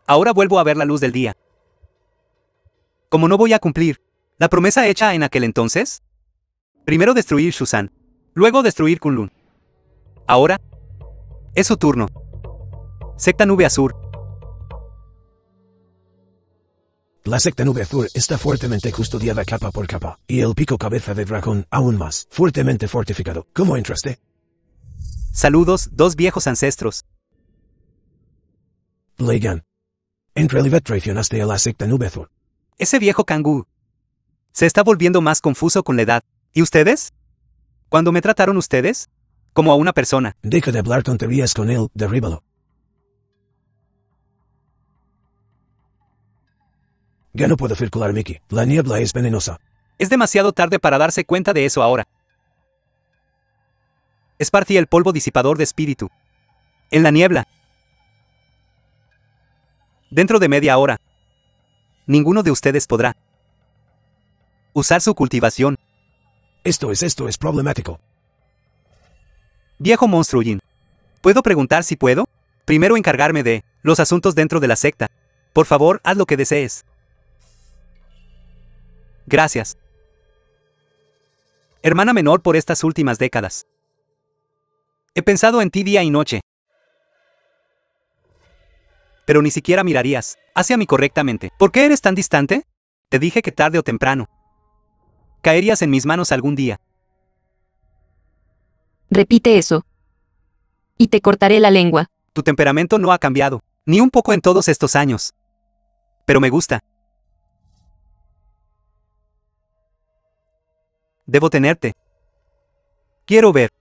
Ahora vuelvo a ver la luz del día. Como no voy a cumplir la promesa hecha en aquel entonces, primero destruir Shusan, luego destruir Kunlun. Ahora es su turno. Secta Nube Azul. la secta Nube Azul está fuertemente custodiada capa por capa, y el pico cabeza de dragón aún más fuertemente fortificado. ¿Cómo entraste? Saludos, 2 viejos ancestros. Lei Yan. En realidad traicionaste a la secta Nube Azul. Ese viejo Kangoo se está volviendo más confuso con la edad. ¿Y ustedes? ¿Cuándo me trataron ustedes? Como a una persona. Deja de hablar tonterías con él, derríbalo. Ya no puedo circular, Mickey. La niebla es venenosa. Es demasiado tarde para darse cuenta de eso ahora. Esparcí el polvo disipador de espíritu en la niebla. Dentro de media hora, ninguno de ustedes podrá usar su cultivación. Esto es problemático. Viejo monstruo Yin. ¿Puedo preguntar si puedo? Primero encargarme de los asuntos dentro de la secta. Por favor, haz lo que desees. Gracias. Hermana menor por estas últimas décadas. He pensado en ti día y noche. Pero ni siquiera mirarías hacia mí correctamente. ¿Por qué eres tan distante? Te dije que tarde o temprano caerías en mis manos algún día. Repite eso. Y te cortaré la lengua. Tu temperamento no ha cambiado, ni un poco en todos estos años. Pero me gusta. Debo tenerte. Quiero ver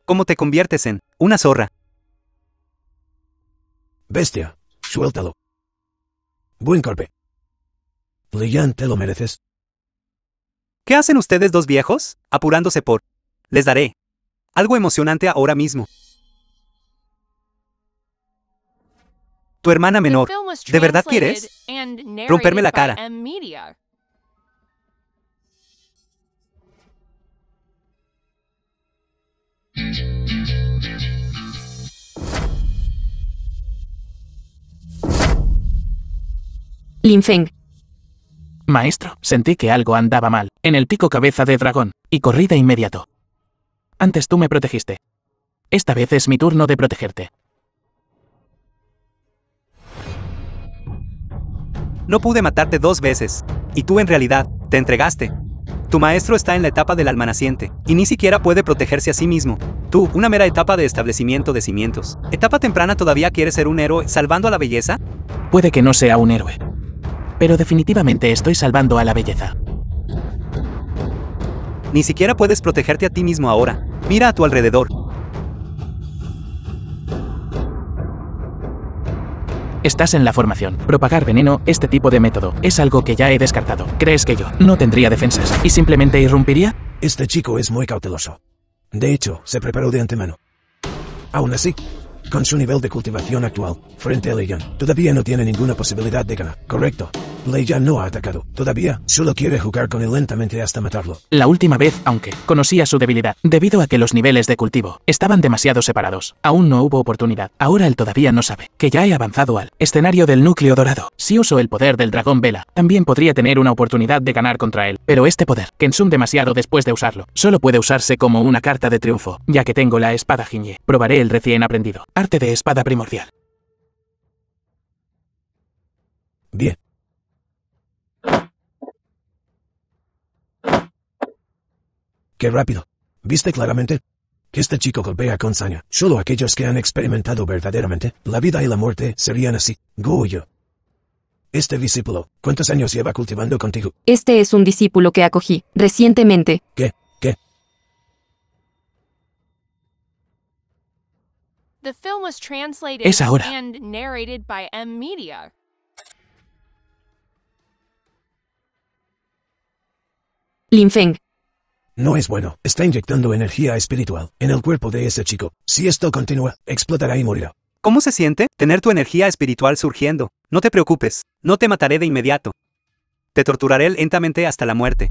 cómo te conviertes en una zorra. Bestia, suéltalo. Buen golpe. Lei Yan, te lo mereces. ¿Qué hacen ustedes 2 viejos? Apurándose por... Les daré algo emocionante ahora mismo. Tu hermana The menor. film was ¿De verdad translated quieres and narrated romperme la by cara? M Media. Lin Feng. Maestro, sentí que algo andaba mal, en el pico cabeza de dragón, y corrí de inmediato. Antes tú me protegiste. Esta vez es mi turno de protegerte. No pude matarte 2 veces. Y tú en realidad, te entregaste. Tu maestro está en la etapa del alma naciente, y ni siquiera puede protegerse a sí mismo. Tú, una mera etapa de establecimiento de cimientos. Etapa temprana, ¿todavía quieres ser un héroe salvando a la belleza? Puede que no sea un héroe. Pero definitivamente estoy salvando a la belleza. Ni siquiera puedes protegerte a ti mismo ahora. Mira a tu alrededor. Estás en la formación. Propagar veneno, este tipo de método, es algo que ya he descartado. ¿Crees que yo no tendría defensas y simplemente irrumpiría? Este chico es muy cauteloso. De hecho, se preparó de antemano. Aún así, con su nivel de cultivación actual, frente a Lei Yan, todavía no tiene ninguna posibilidad de ganar. Correcto. Lei Yan no ha atacado. Todavía, solo quiere jugar con él lentamente hasta matarlo. La última vez, aunque conocía su debilidad, debido a que los niveles de cultivo estaban demasiado separados, aún no hubo oportunidad. Ahora él todavía no sabe que ya he avanzado al escenario del núcleo dorado. Si uso el poder del dragón Vela, también podría tener una oportunidad de ganar contra él. Pero este poder, que consume demasiado después de usarlo, solo puede usarse como una carta de triunfo, ya que tengo la espada Jinye. Probaré el recién aprendido arte de espada primordial. Bien. ¡Qué rápido! ¿Viste claramente? Que este chico golpea con saña. Solo aquellos que han experimentado verdaderamente la vida y la muerte serían así. Goyo. Este discípulo, ¿cuántos años lleva cultivando contigo? Este es un discípulo que acogí recientemente. ¿Qué? The film was translated Es ahora. and narrated by M Media. Lin Feng. No es bueno. Está inyectando energía espiritual en el cuerpo de ese chico. Si esto continúa, explotará y morirá. ¿Cómo se siente tener tu energía espiritual surgiendo? No te preocupes, no te mataré de inmediato. Te torturaré lentamente hasta la muerte.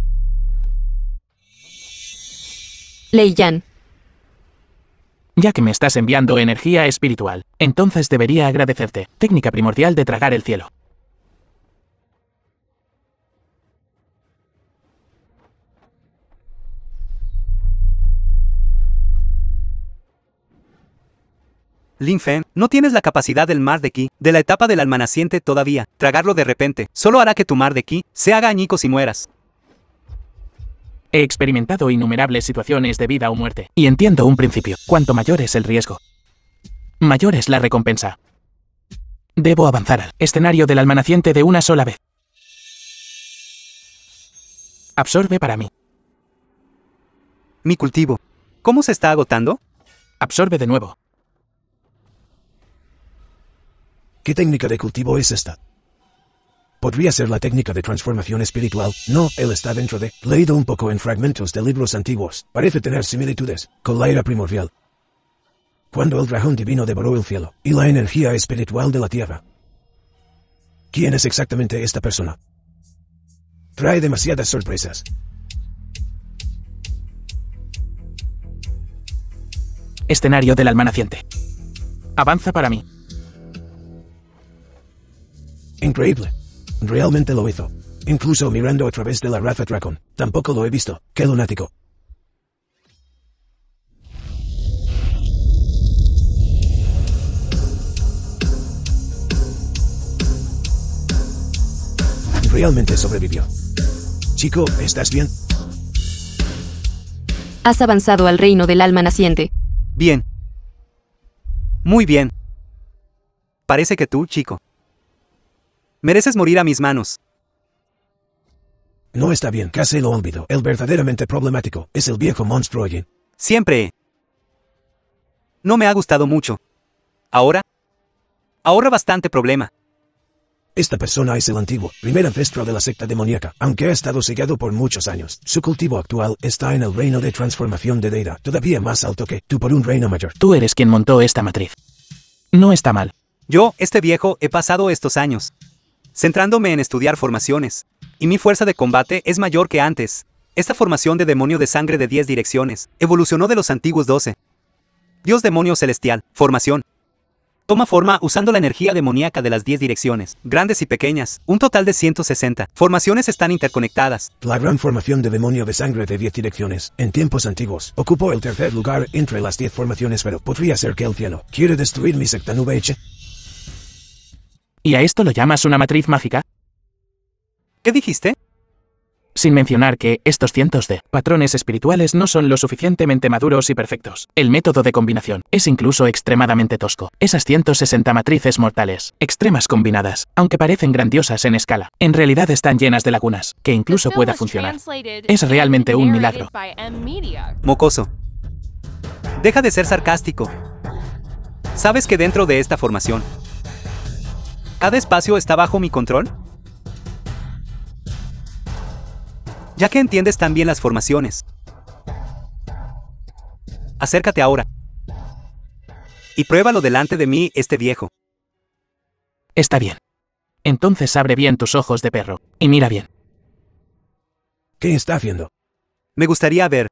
Lei Yan. Ya que me estás enviando energía espiritual, entonces debería agradecerte. Técnica primordial de tragar el cielo. Lin Feng, no tienes la capacidad del mar de ki, de la etapa del alma naciente todavía. Tragarlo de repente, solo hará que tu mar de ki se haga añicos y mueras. He experimentado innumerables situaciones de vida o muerte, y entiendo un principio. Cuanto mayor es el riesgo, mayor es la recompensa. Debo avanzar al escenario del alma naciente de una sola vez. Absorbe para mí. Mi cultivo. ¿Cómo se está agotando? Absorbe de nuevo. ¿Qué técnica de cultivo es esta? Podría ser la técnica de transformación espiritual. No, él está dentro de... Leído un poco en fragmentos de libros antiguos. Parece tener similitudes con la era primordial, cuando el dragón divino devoró el cielo y la energía espiritual de la tierra. ¿Quién es exactamente esta persona? Trae demasiadas sorpresas. Escenario del alma naciente. Avanza para mí. Increíble. Realmente lo hizo. Incluso mirando a través de la Raza Dragón. Tampoco lo he visto. ¡Qué lunático! Realmente sobrevivió. Chico, ¿estás bien? Has avanzado al reino del alma naciente. Bien. Muy bien. Parece que tú, chico, mereces morir a mis manos. No está bien, casi lo olvido. El verdaderamente problemático es el viejo monstruo allí. Siempre. No me ha gustado mucho. Ahora bastante problema. Esta persona es el antiguo, primer ancestro de la secta demoníaca, aunque ha estado cegado por muchos años. Su cultivo actual está en el reino de transformación de Deidad, todavía más alto que tú por un reino mayor. Tú eres quien montó esta matriz. No está mal. Yo, este viejo, he pasado estos años centrándome en estudiar formaciones, y mi fuerza de combate es mayor que antes. Esta formación de demonio de sangre de 10 direcciones evolucionó de los antiguos 12. Dios demonio celestial, formación. Toma forma usando la energía demoníaca de las 10 direcciones, grandes y pequeñas, un total de 160. Formaciones están interconectadas. La gran formación de demonio de sangre de 10 direcciones, en tiempos antiguos, ocupó el tercer lugar entre las 10 formaciones, pero podría ser que el cielo quiere destruir mi secta nube H. ¿Y a esto lo llamas una matriz mágica? ¿Qué dijiste? Sin mencionar que estos cientos de patrones espirituales no son lo suficientemente maduros y perfectos. El método de combinación es incluso extremadamente tosco. Esas 160 matrices mortales, extremas combinadas, aunque parecen grandiosas en escala, en realidad están llenas de lagunas, que incluso pueda funcionar. Es realmente un milagro. Mocoso. Deja de ser sarcástico. ¿Sabes que dentro de esta formación, cada espacio está bajo mi control? Ya que entiendes tan bien las formaciones, acércate ahora y pruébalo delante de mí, este viejo. Está bien. Entonces abre bien tus ojos de perro, y mira bien. ¿Qué está haciendo? Me gustaría ver.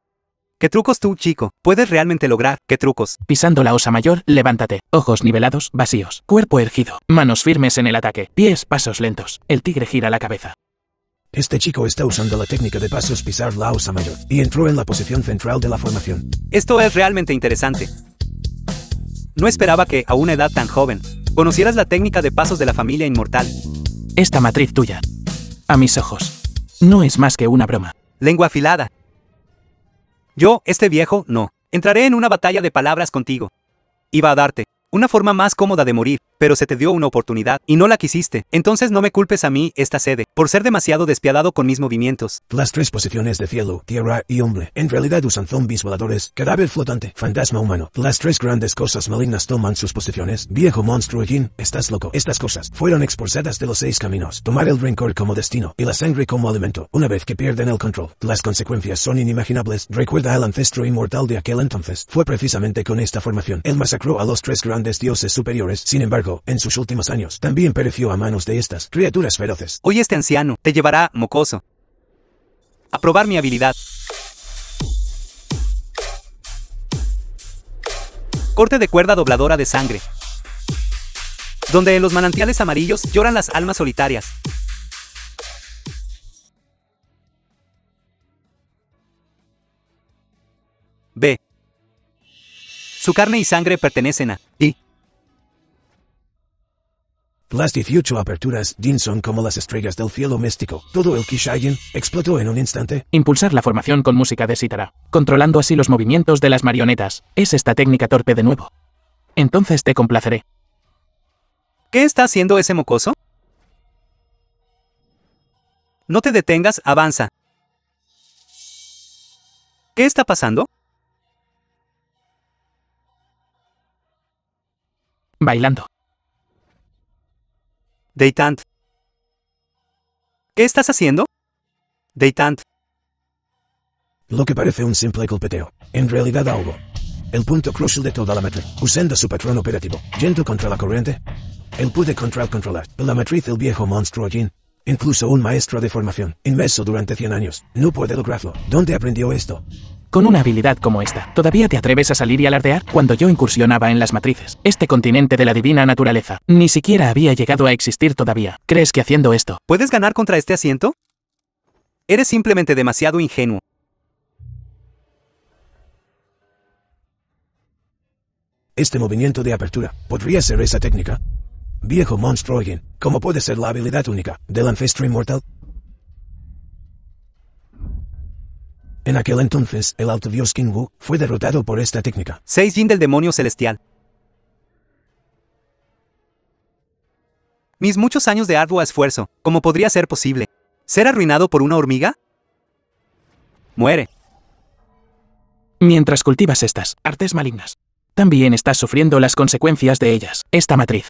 ¿Qué trucos tú, chico, puedes realmente lograr? ¿Qué trucos? Pisando la osa mayor, levántate. Ojos nivelados, vacíos. Cuerpo erguido. Manos firmes en el ataque. Pies, pasos lentos. El tigre gira la cabeza. Este chico está usando la técnica de pasos pisar la osa mayor, y entró en la posición central de la formación. Esto es realmente interesante. No esperaba que, a una edad tan joven, conocieras la técnica de pasos de la familia inmortal. Esta matriz tuya, a mis ojos, no es más que una broma. Lengua afilada. Yo, este viejo, no. Entraré en una batalla de palabras contigo. Iba a darte una forma más cómoda de morir, pero se te dio una oportunidad, y no la quisiste. Entonces no me culpes a mí, esta sede, por ser demasiado despiadado con mis movimientos. Las 3 posiciones de cielo, tierra y hombre, en realidad usan zombies voladores, cadáver flotante, fantasma humano. Las 3 grandes cosas malignas toman sus posiciones. Viejo monstruo Jin, estás loco. Estas cosas fueron expulsadas de los 6 caminos. Tomar el rencor como destino, y la sangre como alimento. Una vez que pierden el control, las consecuencias son inimaginables. Recuerda al ancestro inmortal de aquel entonces. Fue precisamente con esta formación. Él masacró a los 3 grandes dioses superiores. Sin embargo, en sus últimos años, también pereció a manos de estas criaturas feroces. Hoy este anciano te llevará, mocoso, a probar mi habilidad. Corte de cuerda dobladora de sangre. Donde en los manantiales amarillos lloran las almas solitarias. B. Su carne y sangre pertenecen a ti. Las 18 aperturas Din son como las estrellas del cielo místico. Todo el Kishayin explotó en un instante. Impulsar la formación con música de cítara, controlando así los movimientos de las marionetas. ¿Es esta técnica torpe de nuevo? Entonces te complaceré. ¿Qué está haciendo ese mocoso? No te detengas, avanza. ¿Qué está pasando? Bailando. Deitant. ¿Qué estás haciendo? Deitant. Lo que parece un simple golpeteo, en realidad algo. El punto crucial de toda la matriz, usando su patrón operativo, yendo contra la corriente. Él puede controlar la matriz del viejo monstruo Jin. Incluso un maestro de formación, inmerso durante 100 años, no puede lograrlo. ¿Dónde aprendió esto? Con una habilidad como esta, ¿todavía te atreves a salir y alardear? Cuando yo incursionaba en las matrices, este continente de la divina naturaleza, ni siquiera había llegado a existir todavía. ¿Crees que haciendo esto puedes ganar contra este asiento? Eres simplemente demasiado ingenuo. Este movimiento de apertura, ¿podría ser esa técnica? Viejo monstruo Jin, ¿cómo puede ser la habilidad única del ancestro inmortal? En aquel entonces, el alto dios King Wu fue derrotado por esta técnica. 6 Jin del demonio celestial. Mis muchos años de arduo esfuerzo, ¿cómo podría ser posible? ¿Ser arruinado por una hormiga? Muere. Mientras cultivas estas artes malignas, también estás sufriendo las consecuencias de ellas. Esta matriz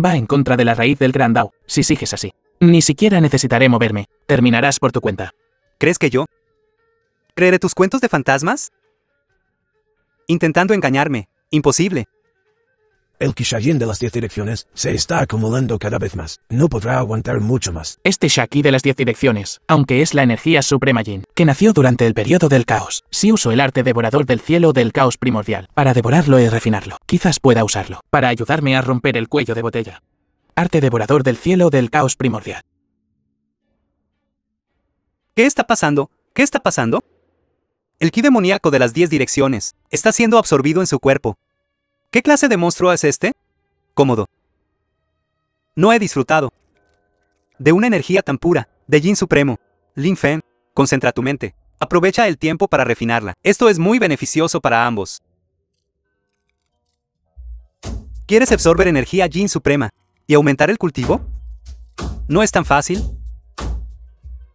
va en contra de la raíz del Gran Dao. Si sigues así, ni siquiera necesitaré moverme. Terminarás por tu cuenta. ¿Crees que yo creeré tus cuentos de fantasmas? Intentando engañarme. Imposible. El Kishayin de las 10 direcciones se está acumulando cada vez más. No podrá aguantar mucho más. Este Shaki de las 10 direcciones, aunque es la energía suprema Yin, que nació durante el periodo del caos, si uso el arte devorador del cielo del caos primordial, para devorarlo y refinarlo, quizás pueda usarlo, para ayudarme a romper el cuello de botella. Arte devorador del cielo del caos primordial. ¿Qué está pasando? ¿Qué está pasando? El ki demoníaco de las 10 direcciones está siendo absorbido en su cuerpo. ¿Qué clase de monstruo es este? Cómodo. No he disfrutado de una energía tan pura, de Yin supremo. Lin Feng, concentra tu mente. Aprovecha el tiempo para refinarla. Esto es muy beneficioso para ambos. ¿Quieres absorber energía Yin suprema y aumentar el cultivo? ¿No es tan fácil?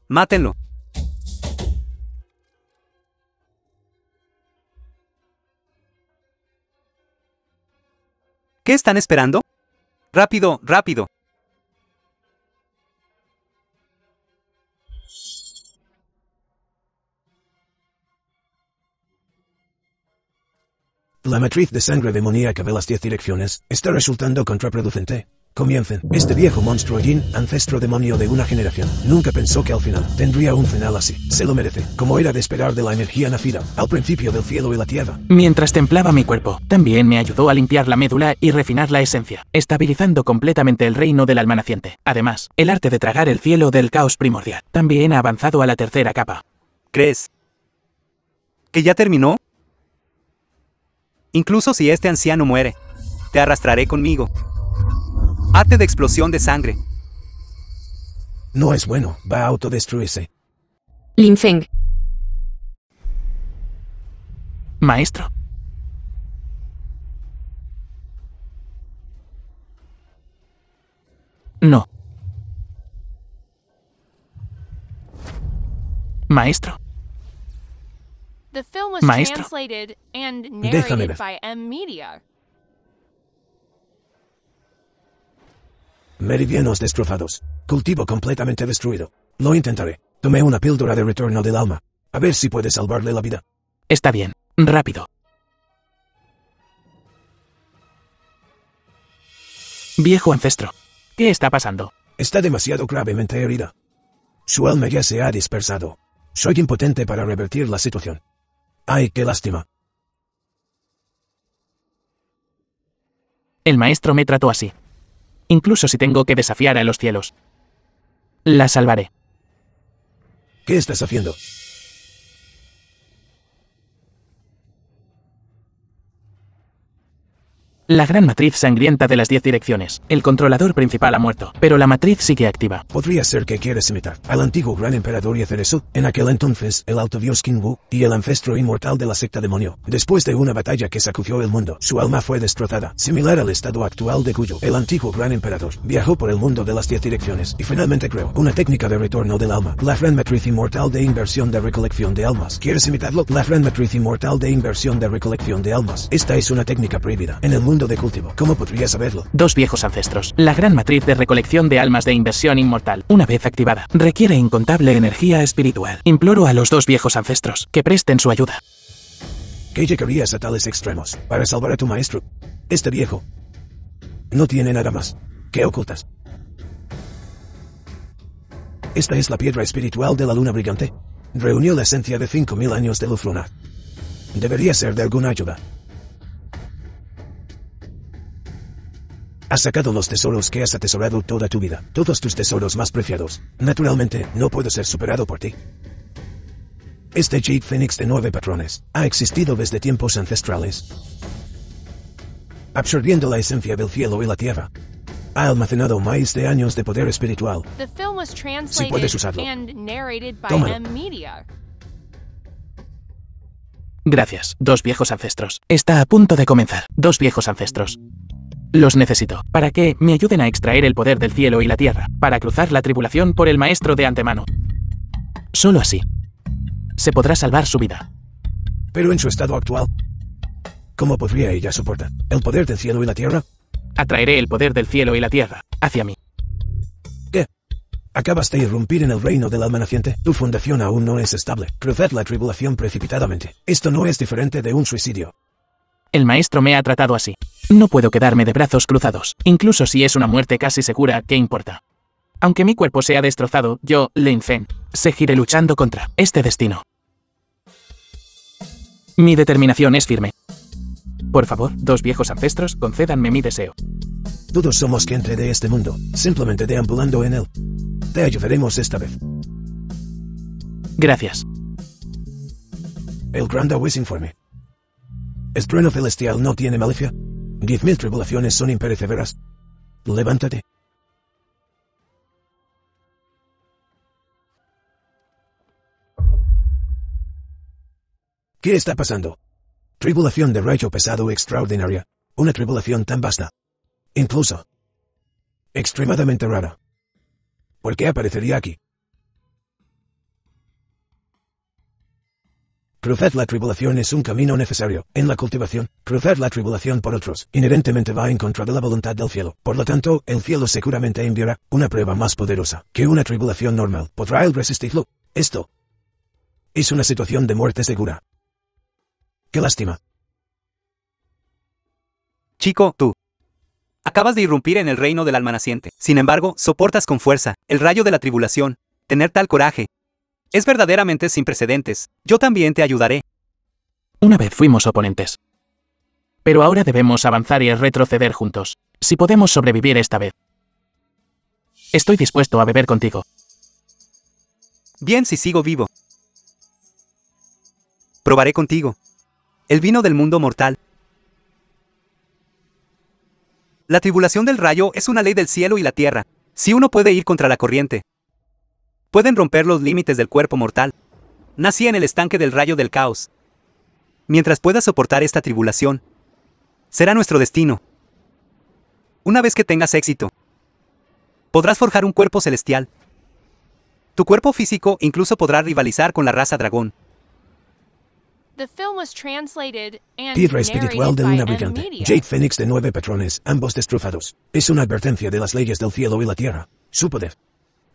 Mátenlo. ¿Qué están esperando? ¡Rápido, rápido! La matriz de sangre demoníaca de las 10 direcciones está resultando contraproducente. Comiencen. Este viejo monstruo Yin, ancestro demonio de una generación, nunca pensó que al final tendría un final así. Se lo merece, como era de esperar de la energía nacida al principio del cielo y la tierra. Mientras templaba mi cuerpo, también me ayudó a limpiar la médula y refinar la esencia, estabilizando completamente el reino del alma naciente. Además, el arte de tragar el cielo del caos primordial también ha avanzado a la tercera capa. ¿Crees que ya terminó? Incluso si este anciano muere, te arrastraré conmigo. Arte de explosión de sangre. No es bueno, va a autodestruirse. Lin Feng. Maestro. No. Maestro. The film was Maestro. translated and Déjame narrated ver. by M Media. Meridianos destrozados. Cultivo completamente destruido. Lo intentaré. Tomé una píldora de retorno del alma. A ver si puede salvarle la vida. Está bien. Rápido. Viejo ancestro. ¿Qué está pasando? Está demasiado gravemente herida. Su alma ya se ha dispersado. Soy impotente para revertir la situación. ¡Ay, qué lástima! El maestro me trató así. Incluso si tengo que desafiar a los cielos. La salvaré. ¿Qué estás haciendo? La gran matriz sangrienta de las 10 direcciones. El controlador principal ha muerto, pero la matriz sigue activa. Podría ser que quieres imitar al antiguo gran emperador y hacer eso. En aquel entonces, el alto dios Qin Wu y el ancestro inmortal de la secta demonio. Después de una batalla que sacudió el mundo, su alma fue destrozada, similar al estado actual de Guyo. El antiguo gran emperador viajó por el mundo de las 10 direcciones y finalmente creó una técnica de retorno del alma. La gran matriz inmortal de inversión de recolección de almas. ¿Quieres imitarlo? La gran matriz inmortal de inversión de recolección de almas. Esta es una técnica prohibida en el mundo de cultivo. ¿Cómo podría saberlo? Dos viejos ancestros. La gran matriz de recolección de almas de inversión inmortal, una vez activada, requiere incontable energía espiritual. Imploro a los dos viejos ancestros que presten su ayuda. ¿Qué llegarías a tales extremos para salvar a tu maestro? Este viejo no tiene nada más. ¿Qué ocultas? Esta es la piedra espiritual de la luna brillante. Reunió la esencia de 5000 años de luz lunar. Debería ser de alguna ayuda. Has sacado los tesoros que has atesorado toda tu vida, todos tus tesoros más preciados. Naturalmente, no puedo ser superado por ti. Este Jade Phoenix de 9 patrones ha existido desde tiempos ancestrales, absorbiendo la esencia del cielo y la tierra. Ha almacenado miles de años de poder espiritual. The film was Si puedes translated usarlo. and narrated by Tómalo. M Media. Gracias, dos viejos ancestros. Está a punto de comenzar. Dos viejos ancestros. Los necesito, para que me ayuden a extraer el poder del cielo y la tierra, para cruzar la tribulación por el maestro de antemano. Solo así se podrá salvar su vida. Pero en su estado actual, ¿cómo podría ella soportar el poder del cielo y la tierra? Atraeré el poder del cielo y la tierra hacia mí. ¿Qué? Acabas de irrumpir en el reino del alma naciente. Tu fundación aún no es estable. Cruzad la tribulación precipitadamente. Esto no es diferente de un suicidio. El maestro me ha tratado así. No puedo quedarme de brazos cruzados. Incluso si es una muerte casi segura, ¿qué importa? Aunque mi cuerpo sea destrozado, yo, Lin Feng, seguiré luchando contra este destino. Mi determinación es firme. Por favor, dos viejos ancestros, concédanme mi deseo. Todos somos gente de este mundo, simplemente deambulando en él. Te ayudaremos esta vez. Gracias. El Gran Dawes informe. ¿El trueno celestial no tiene malicia? 10.000 tribulaciones son imperecederas. Levántate. ¿Qué está pasando? Tribulación de rayo pesado extraordinaria. Una tribulación tan vasta. Incluso extremadamente rara. ¿Por qué aparecería aquí? Cruzar la tribulación es un camino necesario. En la cultivación, cruzar la tribulación por otros inherentemente va en contra de la voluntad del cielo. Por lo tanto, el cielo seguramente enviará una prueba más poderosa que una tribulación normal. ¿Podrá él resistirlo? Esto es una situación de muerte segura. ¡Qué lástima! Chico, tú. Acabas de irrumpir en el reino del alma naciente. Sin embargo, soportas con fuerza el rayo de la tribulación. Tener tal coraje es verdaderamente sin precedentes. Yo también te ayudaré. Una vez fuimos oponentes. Pero ahora debemos avanzar y retroceder juntos. Si podemos sobrevivir esta vez. Estoy dispuesto a beber contigo. Bien, si sigo vivo. Probaré contigo el vino del mundo mortal. La tribulación del rayo es una ley del cielo y la tierra. Si uno puede ir contra la corriente, pueden romper los límites del cuerpo mortal. Nací en el estanque del rayo del caos. Mientras puedas soportar esta tribulación, será nuestro destino. Una vez que tengas éxito, podrás forjar un cuerpo celestial. Tu cuerpo físico incluso podrá rivalizar con la raza dragón. Piedra espiritual de luna brillante. Jade Fénix de 9 patrones, ambos destrozados. Es una advertencia de las leyes del cielo y la tierra. Su poder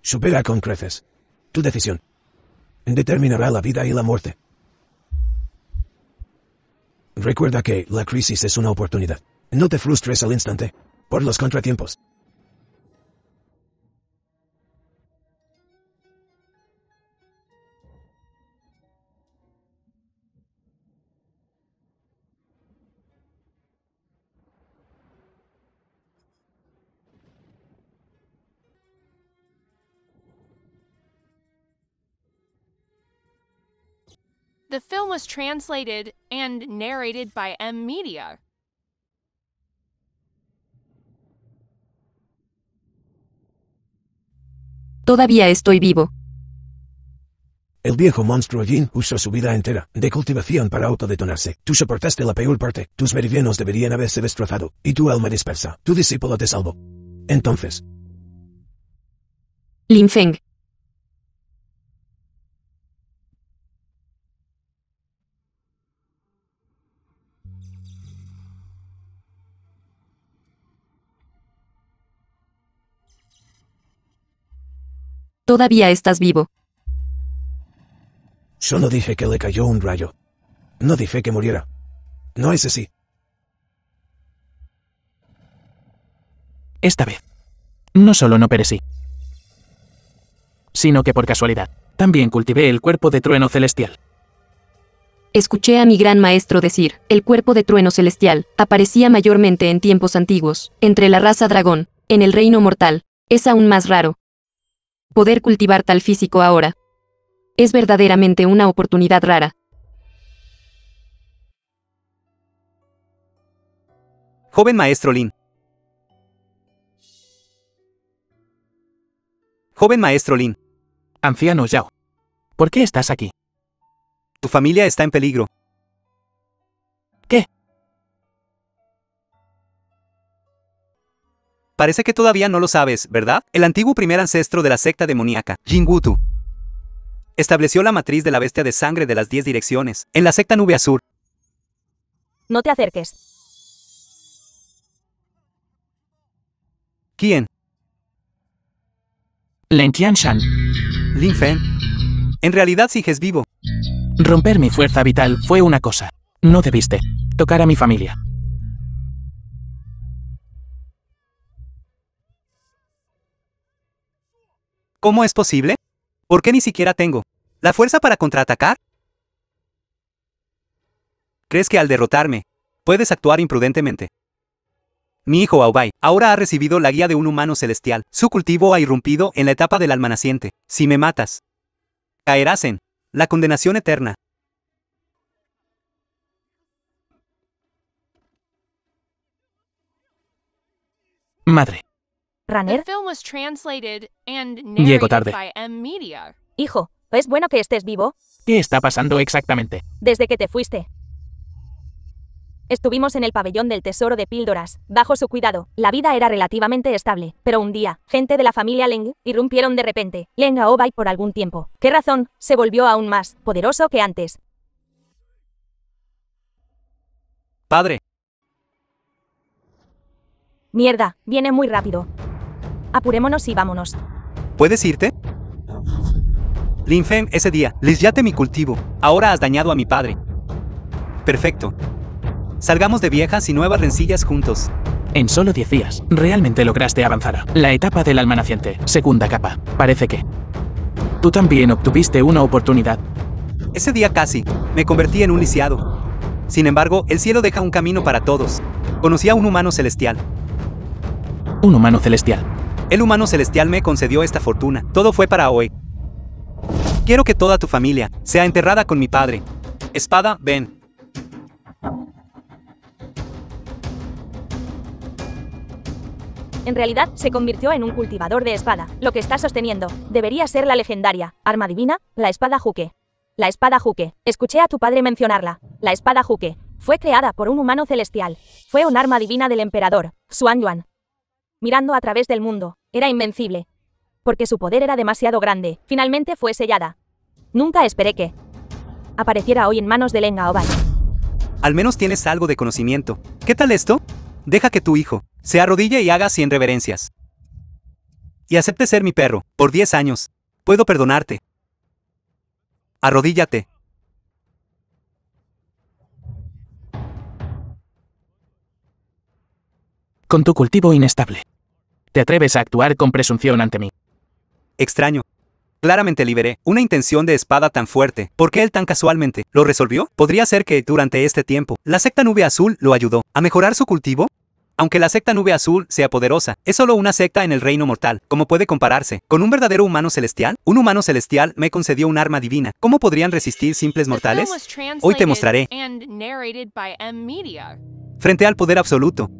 supera con creces tu decisión. Determinará la vida y la muerte. Recuerda que la crisis es una oportunidad. No te frustres al instante por los contratiempos. The film was translated and narrated by M Media. Todavía estoy vivo. El viejo monstruo Yin usó su vida entera de cultivación para autodetonarse. Tú soportaste la peor parte. Tus meridianos deberían haberse destrozado. Y tu alma dispersa. Tu discípulo te salvó. Entonces, Lin Feng. Todavía estás vivo. Solo dije que le cayó un rayo. No dije que muriera. No es así. Esta vez. No solo no perecí, sino que por casualidad, también cultivé el cuerpo de trueno celestial. Escuché a mi gran maestro decir, el cuerpo de trueno celestial aparecía mayormente en tiempos antiguos, entre la raza dragón, en el reino mortal. Es aún más raro poder cultivar tal físico ahora. Es verdaderamente una oportunidad rara. Joven maestro Lin. Joven maestro Lin. Anciano Yao. ¿Por qué estás aquí? Tu familia está en peligro. ¿Qué? Parece que todavía no lo sabes, ¿verdad? El antiguo primer ancestro de la secta demoníaca, Jingutu, estableció la matriz de la bestia de sangre de las 10 direcciones, en la secta Nube Azul. No te acerques. ¿Quién? Lin Tianshan. Lin Feng. En realidad sigues vivo. Romper mi fuerza vital fue una cosa. No debiste tocar a mi familia. ¿Cómo es posible? ¿Por qué ni siquiera tengo la fuerza para contraatacar? ¿Crees que al derrotarme, puedes actuar imprudentemente? Mi hijo Aubai ahora ha recibido la guía de un humano celestial. Su cultivo ha irrumpido en la etapa del alma naciente. Si me matas, caerás en la condenación eterna. Madre. Raner, The film was translated and Llego narrated tarde. by M Media. hijo, ¿es bueno que estés vivo? ¿Qué está pasando exactamente? Desde que te fuiste. Estuvimos en el pabellón del tesoro de píldoras, bajo su cuidado. La vida era relativamente estable, pero un día, gente de la familia Leng irrumpieron de repente. Leng Aobai por algún tiempo. ¿Qué razón? Se volvió aún más poderoso que antes. Padre, Mierda, viene muy rápido. Apurémonos y vámonos. ¿puedes irte? Lin Feng, ese día, lisyate mi cultivo. Ahora has dañado a mi padre. Perfecto. Salgamos de viejas y nuevas rencillas juntos. En solo 10 días, realmente lograste avanzar. La etapa del alma naciente, segunda capa. Parece que tú también obtuviste una oportunidad. Ese día casi, me convertí en un lisiado. Sin embargo, el cielo deja un camino para todos. Conocí a un humano celestial. Un humano celestial. El humano celestial me concedió esta fortuna. Todo fue para hoy. Quiero que toda tu familia sea enterrada con mi padre. Espada, ven. En realidad, se convirtió en un cultivador de espada. Lo que está sosteniendo debería ser la legendaria arma divina, la espada Juque. La espada Juque. Escuché a tu padre mencionarla. La espada Juque fue creada por un humano celestial. Fue un arma divina del emperador, Xuan Yuan. Mirando a través del mundo, era invencible. Porque su poder era demasiado grande. Finalmente fue sellada. Nunca esperé que apareciera hoy en manos de Leng Aobai. Al menos tienes algo de conocimiento. ¿Qué tal esto? Deja que tu hijo se arrodille y haga 100 reverencias. Y acepte ser mi perro, por 10 años. Puedo perdonarte. Arrodíllate. Con tu cultivo inestable. Te atreves a actuar con presunción ante mí. Extraño. Claramente liberé una intención de espada tan fuerte. ¿Por qué él tan casualmente lo resolvió? ¿Podría ser que, durante este tiempo, la secta Nube Azul lo ayudó a mejorar su cultivo? Aunque la secta Nube Azul sea poderosa, es solo una secta en el reino mortal. ¿Cómo puede compararse con un verdadero humano celestial? Un humano celestial me concedió un arma divina. ¿Cómo podrían resistir simples mortales? Hoy te mostraré. And narrated by M Media. Frente al poder absoluto,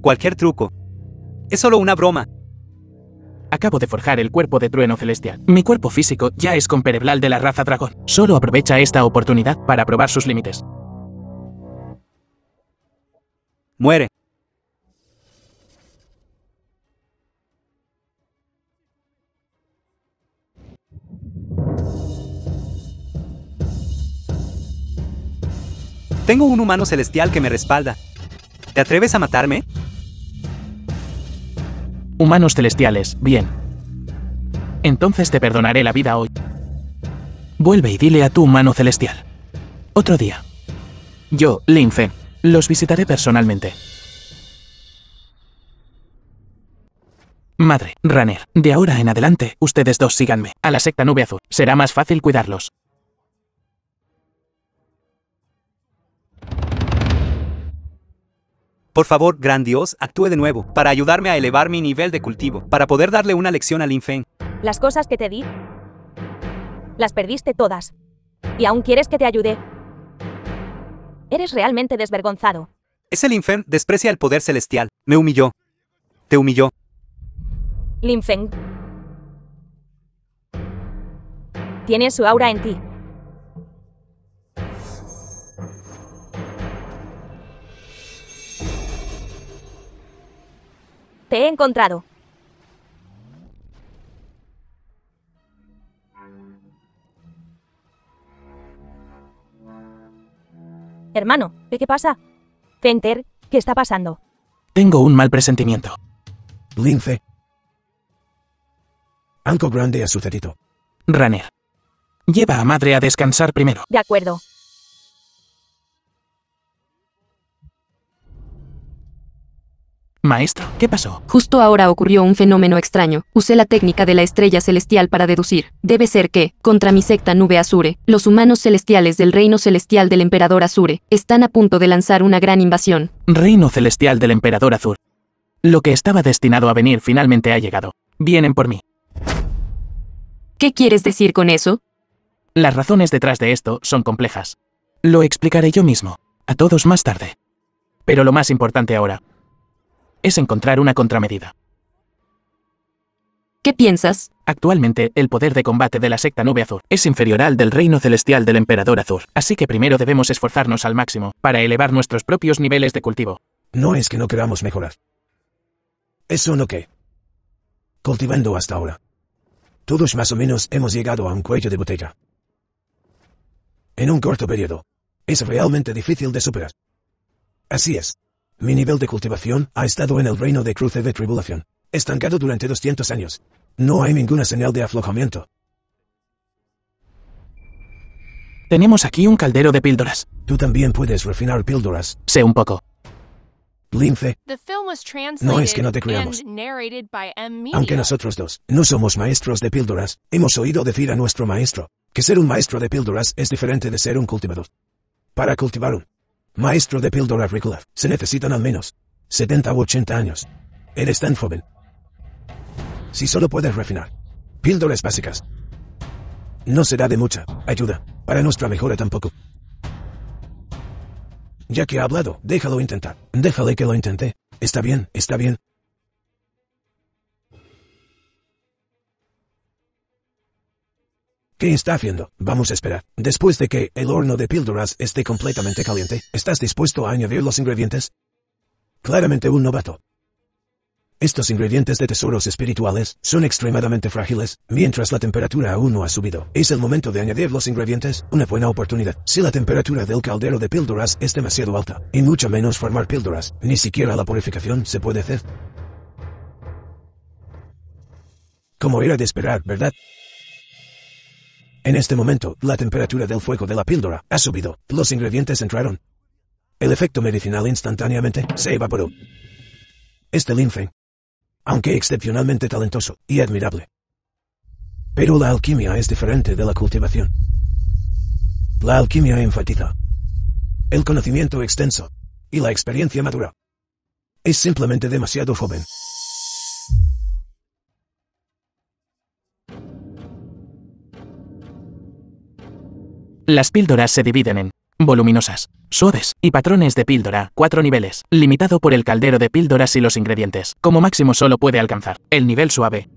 cualquier truco es solo una broma. Acabo de forjar el cuerpo de trueno celestial. Mi cuerpo físico ya es compereblal de la raza dragón. Solo aprovecha esta oportunidad para probar sus límites. Muere. Tengo un humano celestial que me respalda. ¿Te atreves a matarme? Humanos celestiales, bien. Entonces te perdonaré la vida hoy. Vuelve y dile a tu humano celestial. Otro día. Yo, Lin Feng, los visitaré personalmente. Madre, Raner, de ahora en adelante, ustedes dos síganme. A la secta Nube Azul. Será más fácil cuidarlos. Por favor, gran Dios, actúe de nuevo, para ayudarme a elevar mi nivel de cultivo, para poder darle una lección a Lin Feng. Las cosas que te di, las perdiste todas. ¿Y aún quieres que te ayude? Eres realmente desvergonzado. Ese Lin Feng desprecia el poder celestial. Me humilló. Te humilló. Lin Feng. Tienes su aura en ti. Te he encontrado. Hermano, ¿qué pasa? Fenter, ¿qué está pasando? Tengo un mal presentimiento. Linfe. Algo grande ha sucedido. Raner. Lleva a madre a descansar primero. De acuerdo. Maestro, ¿qué pasó? Justo ahora ocurrió un fenómeno extraño. Usé la técnica de la estrella celestial para deducir. Debe ser que, contra mi secta Nube Azure, los humanos celestiales del reino celestial del emperador Azure están a punto de lanzar una gran invasión. Reino celestial del emperador Azur. Lo que estaba destinado a venir finalmente ha llegado. Vienen por mí. ¿Qué quieres decir con eso? Las razones detrás de esto son complejas. Lo explicaré yo mismo, a todos más tarde. Pero lo más importante ahora es encontrar una contramedida. ¿Qué piensas? Actualmente, el poder de combate de la secta Nube Azur es inferior al del reino celestial del emperador Azur, así que primero debemos esforzarnos al máximo para elevar nuestros propios niveles de cultivo. No es que no queramos mejorar. Es solo que, cultivando hasta ahora, todos más o menos hemos llegado a un cuello de botella. En un corto periodo, es realmente difícil de superar. Así es. Mi nivel de cultivación ha estado en el reino de cruce de tribulación, estancado durante 200 años. No hay ninguna señal de aflojamiento. Tenemos aquí un caldero de píldoras. Tú también puedes refinar píldoras. Sé un poco. The Lince, film was no es que no te translated creamos. and narrated by M Media. Aunque nosotros dos no somos maestros de píldoras, hemos oído decir a nuestro maestro que ser un maestro de píldoras es diferente de ser un cultivador. Para cultivar un maestro de píldora regular, se necesitan al menos 70 u 80 años. Eres tan joven. Si solo puedes refinar píldoras básicas, no será de mucha ayuda para nuestra mejora tampoco. Ya que ha hablado, déjalo intentar. Déjale que lo intente. Está bien, está bien. ¿Qué está haciendo? Vamos a esperar. Después de que el horno de píldoras esté completamente caliente, ¿estás dispuesto a añadir los ingredientes? Claramente un novato. Estos ingredientes de tesoros espirituales son extremadamente frágiles, mientras la temperatura aún no ha subido. Es el momento de añadir los ingredientes, una buena oportunidad. Si la temperatura del caldero de píldoras es demasiado alta, y mucho menos formar píldoras, ni siquiera la purificación se puede hacer. Como era de esperar, ¿verdad? En este momento, la temperatura del fuego de la píldora ha subido. Los ingredientes entraron. El efecto medicinal instantáneamente se evaporó. Este lince, aunque excepcionalmente talentoso y admirable, pero la alquimia es diferente de la cultivación. La alquimia enfatiza el conocimiento extenso y la experiencia madura. Es simplemente demasiado joven. Las píldoras se dividen en voluminosas, suaves y patrones de píldora, 4 niveles, limitado por el caldero de píldoras y los ingredientes. Como máximo solo puede alcanzar el nivel suave.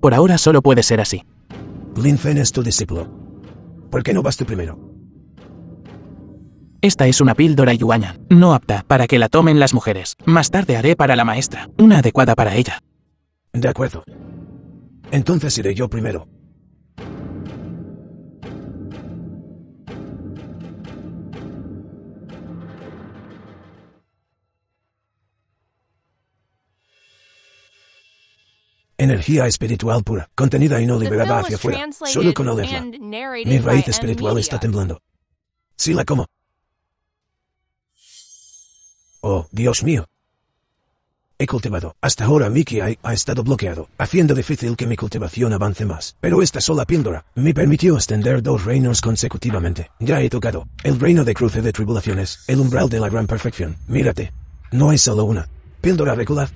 Por ahora solo puede ser así. Linfen es tu discípulo. ¿Por qué no vas tú primero? Esta es una píldora yuanyan, no apta para que la tomen las mujeres. Más tarde haré para la maestra, una adecuada para ella. De acuerdo. Entonces iré yo primero. Energía espiritual pura, contenida y no The liberada film hacia was afuera, translated solo con olerla. and narrated Mi raíz by espiritual M está Media. temblando. Si la como. Oh, Dios mío. He cultivado. Hasta ahora mi ki ha estado bloqueado, haciendo difícil que mi cultivación avance más. Pero esta sola píldora me permitió extender 2 reinos consecutivamente. Ya he tocado el reino de cruce de tribulaciones, el umbral de la gran perfección. Mírate. No es solo una píldora regular.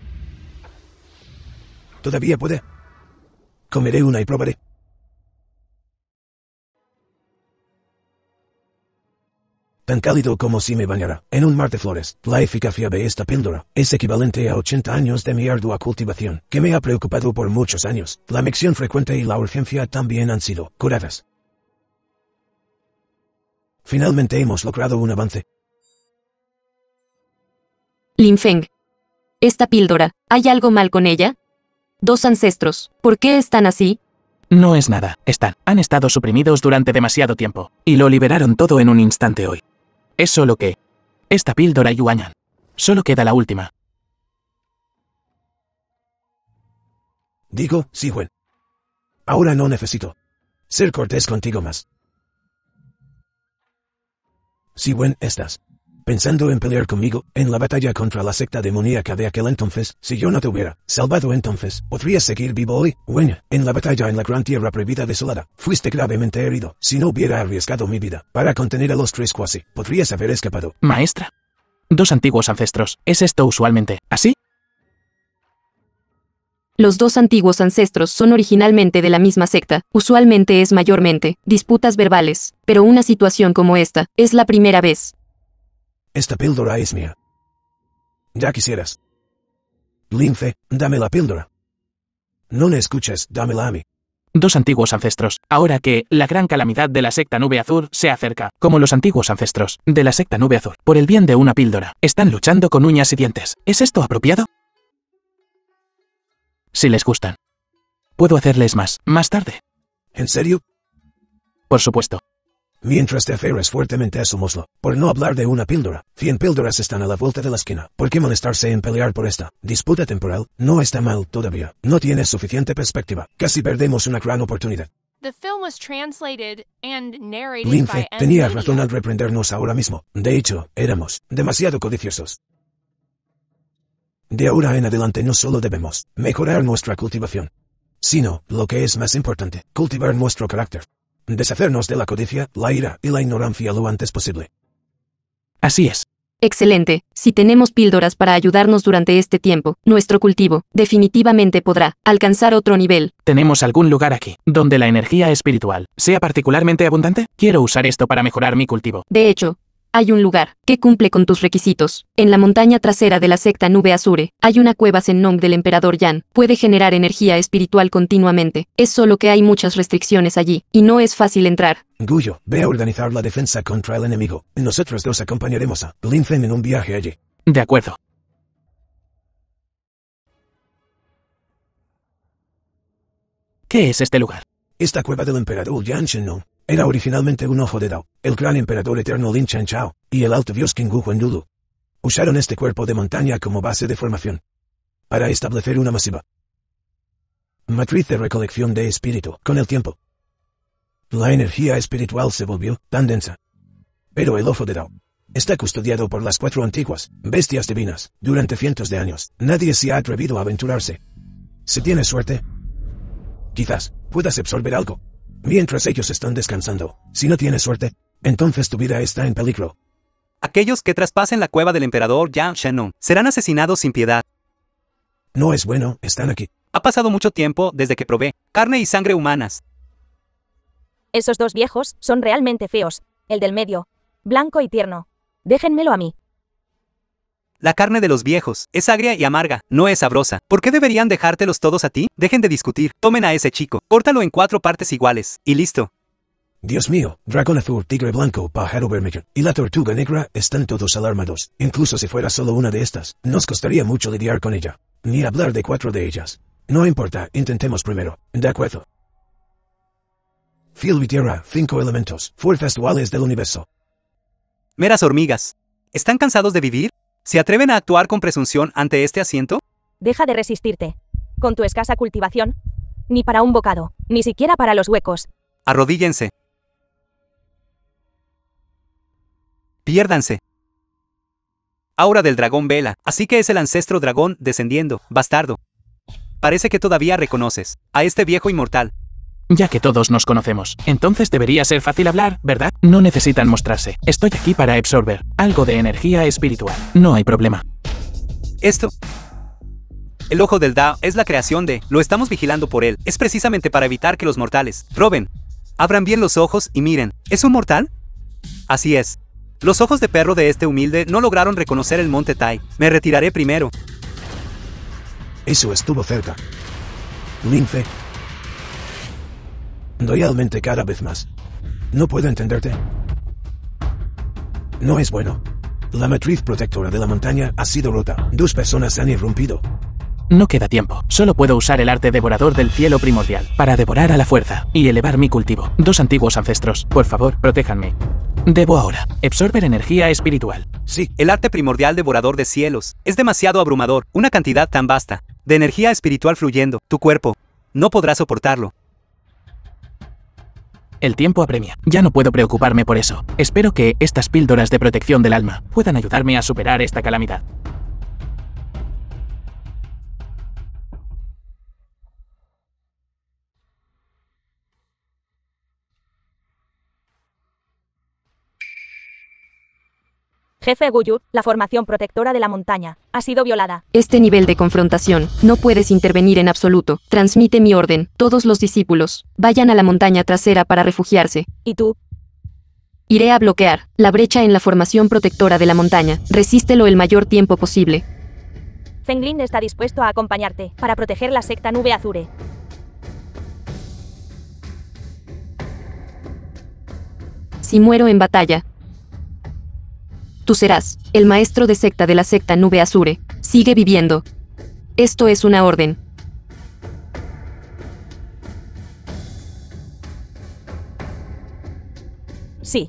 ¿Todavía puede? Comeré una y probaré. Tan cálido como si me bañara en un mar de flores. La eficacia de esta píldora es equivalente a 80 años de mi ardua cultivación, que me ha preocupado por muchos años. La micción frecuente y la urgencia también han sido curadas. Finalmente hemos logrado un avance. Linfeng. Esta píldora, ¿hay algo mal con ella? 2 ancestros, ¿por qué están así? No es nada, han estado suprimidos durante demasiado tiempo, y lo liberaron todo en un instante hoy. Es solo que esta píldora yuanyan. Solo queda la última. Digo, sí, Gwen. Ahora no necesito ser cortés contigo más. Si Gwen, estás pensando en pelear conmigo, en la batalla contra la secta demoníaca de aquel entonces, si yo no te hubiera salvado entonces, ¿podrías seguir vivo hoy? Bueno, en la batalla en la gran tierra prohibida desolada, fuiste gravemente herido. Si no hubiera arriesgado mi vida para contener a los tres cuasi, podrías haber escapado. Maestra. 2 antiguos ancestros. ¿Es esto usualmente así? Los 2 antiguos ancestros son originalmente de la misma secta, usualmente es mayormente disputas verbales, pero una situación como esta es la primera vez. Esta píldora es mía. Ya quisieras. Lince, dame la píldora. No me escuches, dámela a mí. 2 antiguos ancestros. Ahora que la gran calamidad de la secta Nube Azul se acerca, como los antiguos ancestros de la secta Nube Azul, por el bien de una píldora, están luchando con uñas y dientes. ¿Es esto apropiado? Si les gustan. Puedo hacerles más tarde. ¿En serio? Por supuesto. Mientras te aferras fuertemente a su muslo, por no hablar de una píldora, 100 píldoras están a la vuelta de la esquina. ¿Por qué molestarse en pelear por esta disputa temporal? No está mal todavía. No tienes suficiente perspectiva. Casi perdemos una gran oportunidad. The film was translated and narrated Lince, by tenías Media. razón al reprendernos ahora mismo. De hecho, éramos demasiado codiciosos. De ahora en adelante no solo debemos mejorar nuestra cultivación, sino, lo que es más importante, cultivar nuestro carácter. Deshacernos de la codicia, la ira y la ignorancia lo antes posible. Así es. Excelente, si tenemos píldoras para ayudarnos durante este tiempo, nuestro cultivo definitivamente podrá alcanzar otro nivel. ¿Tenemos algún lugar aquí donde la energía espiritual sea particularmente abundante? Quiero usar esto para mejorar mi cultivo. De hecho, hay un lugar que cumple con tus requisitos. En la montaña trasera de la secta Nube Azure, hay una cueva Zenong del emperador Yan. Puede generar energía espiritual continuamente. Es solo que hay muchas restricciones allí, y no es fácil entrar. Guyo, ve a organizar la defensa contra el enemigo. Nosotros 2 acompañaremos a Lince en un viaje allí. De acuerdo. ¿Qué es este lugar? Esta cueva del emperador Yan Shenong era originalmente un ojo de Dao, el gran emperador eterno Lin Chan Chao, y el alto dios King Wu Huandulu. Usaron este cuerpo de montaña como base de formación para establecer una masiva matriz de recolección de espíritu. Con el tiempo, la energía espiritual se volvió tan densa. Pero el ojo de Dao está custodiado por las 4 antiguas bestias divinas. Durante cientos de años, nadie se ha atrevido a aventurarse. Si tienes suerte, quizás puedas absorber algo mientras ellos están descansando. Si no tienes suerte, entonces tu vida está en peligro. Aquellos que traspasen la cueva del emperador Yang Shenong serán asesinados sin piedad. No es bueno, están aquí. Ha pasado mucho tiempo desde que probé carne y sangre humanas. Esos 2 viejos son realmente feos. El del medio, blanco y tierno. Déjenmelo a mí. La carne de los viejos es agria y amarga, no es sabrosa. ¿Por qué deberían dejártelos todos a ti? Dejen de discutir. Tomen a ese chico, córtalo en 4 partes iguales, y listo. Dios mío, dragón azul, tigre blanco, pájaro vermelho y la tortuga negra están todos alarmados. Incluso si fuera solo una de estas, nos costaría mucho lidiar con ella. Ni hablar de 4 de ellas. No importa, intentemos primero. De acuerdo. Fuego y tierra, 5 elementos, fuerzas duales del universo. Meras hormigas. ¿Están cansados de vivir? ¿Se atreven a actuar con presunción ante este asiento? Deja de resistirte. Con tu escasa cultivación, ni para un bocado, ni siquiera para los huecos. Arrodíllense. Piérdanse. Aura del dragón vela, así que es el ancestro dragón descendiendo, bastardo. Parece que todavía reconoces a este viejo inmortal. Ya que todos nos conocemos, entonces debería ser fácil hablar, ¿verdad? No necesitan mostrarse. Estoy aquí para absorber algo de energía espiritual. No hay problema. Esto... El ojo del Dao es la creación de... Lo estamos vigilando por él. Es precisamente para evitar que los mortales roben. Abran bien los ojos y miren. ¿Es un mortal? Así es. Los ojos de perro de este humilde no lograron reconocer el monte Tai. Me retiraré primero. Eso estuvo cerca. Lince. Realmente cada vez más. No puedo entenderte. No es bueno. La matriz protectora de la montaña ha sido rota. 2 personas han irrumpido. No queda tiempo. Solo puedo usar el arte devorador del cielo primordial para devorar a la fuerza y elevar mi cultivo. 2 antiguos ancestros, por favor, protéjanme. Debo ahora absorber energía espiritual. Sí. El arte primordial devorador de cielos es demasiado abrumador. Una cantidad tan vasta de energía espiritual fluyendo. Tu cuerpo no podrá soportarlo. El tiempo apremia. Ya no puedo preocuparme por eso. Espero que estas píldoras de protección del alma puedan ayudarme a superar esta calamidad. Jefe Guyu, la formación protectora de la montaña ha sido violada. Este nivel de confrontación, no puedes intervenir en absoluto. Transmite mi orden. Todos los discípulos, vayan a la montaña trasera para refugiarse. ¿Y tú? Iré a bloquear la brecha en la formación protectora de la montaña. Resístelo el mayor tiempo posible. Fenglin está dispuesto a acompañarte para proteger la secta Nube Azure. Si muero en batalla, tú serás el maestro de secta de la secta Nube Azure. Sigue viviendo. Esto es una orden. Sí.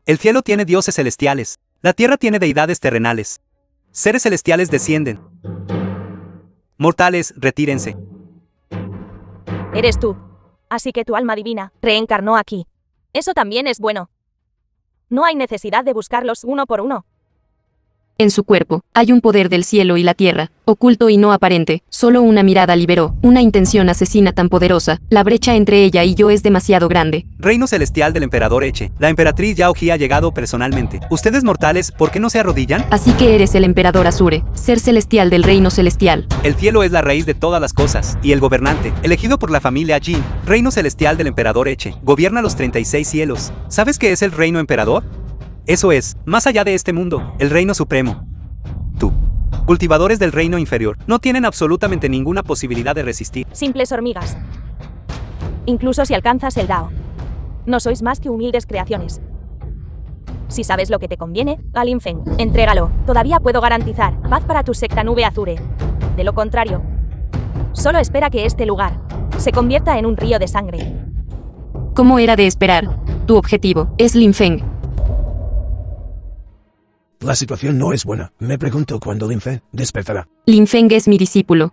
El cielo tiene dioses celestiales. La tierra tiene deidades terrenales. Seres celestiales descienden. Mortales, retírense. Eres tú. Así que tu alma divina reencarnó aquí. Eso también es bueno. No hay necesidad de buscarlos uno por uno. En su cuerpo, hay un poder del cielo y la tierra, oculto y no aparente. Solo una mirada liberó una intención asesina tan poderosa. La brecha entre ella y yo es demasiado grande. Reino celestial del emperador Eche. La emperatriz Yao Ji ha llegado personalmente. Ustedes mortales, ¿por qué no se arrodillan? Así que eres el emperador Azure, ser celestial del reino celestial. El cielo es la raíz de todas las cosas, y el gobernante, elegido por la familia Jin, reino celestial del emperador Eche, gobierna los 36 cielos. ¿Sabes qué es el reino emperador? Eso es, más allá de este mundo, el reino supremo. Tú, cultivadores del reino inferior, no tienen absolutamente ninguna posibilidad de resistir. Simples hormigas. Incluso si alcanzas el Dao. No sois más que humildes creaciones. Si sabes lo que te conviene, Alin Feng, entrégalo. Todavía puedo garantizar paz para tu secta Nube Azure. De lo contrario, solo espera que este lugar se convierta en un río de sangre. Como era de esperar, tu objetivo es Lin Feng. La situación no es buena. Me pregunto cuándo Lin Feng despertará. Lin Feng es mi discípulo.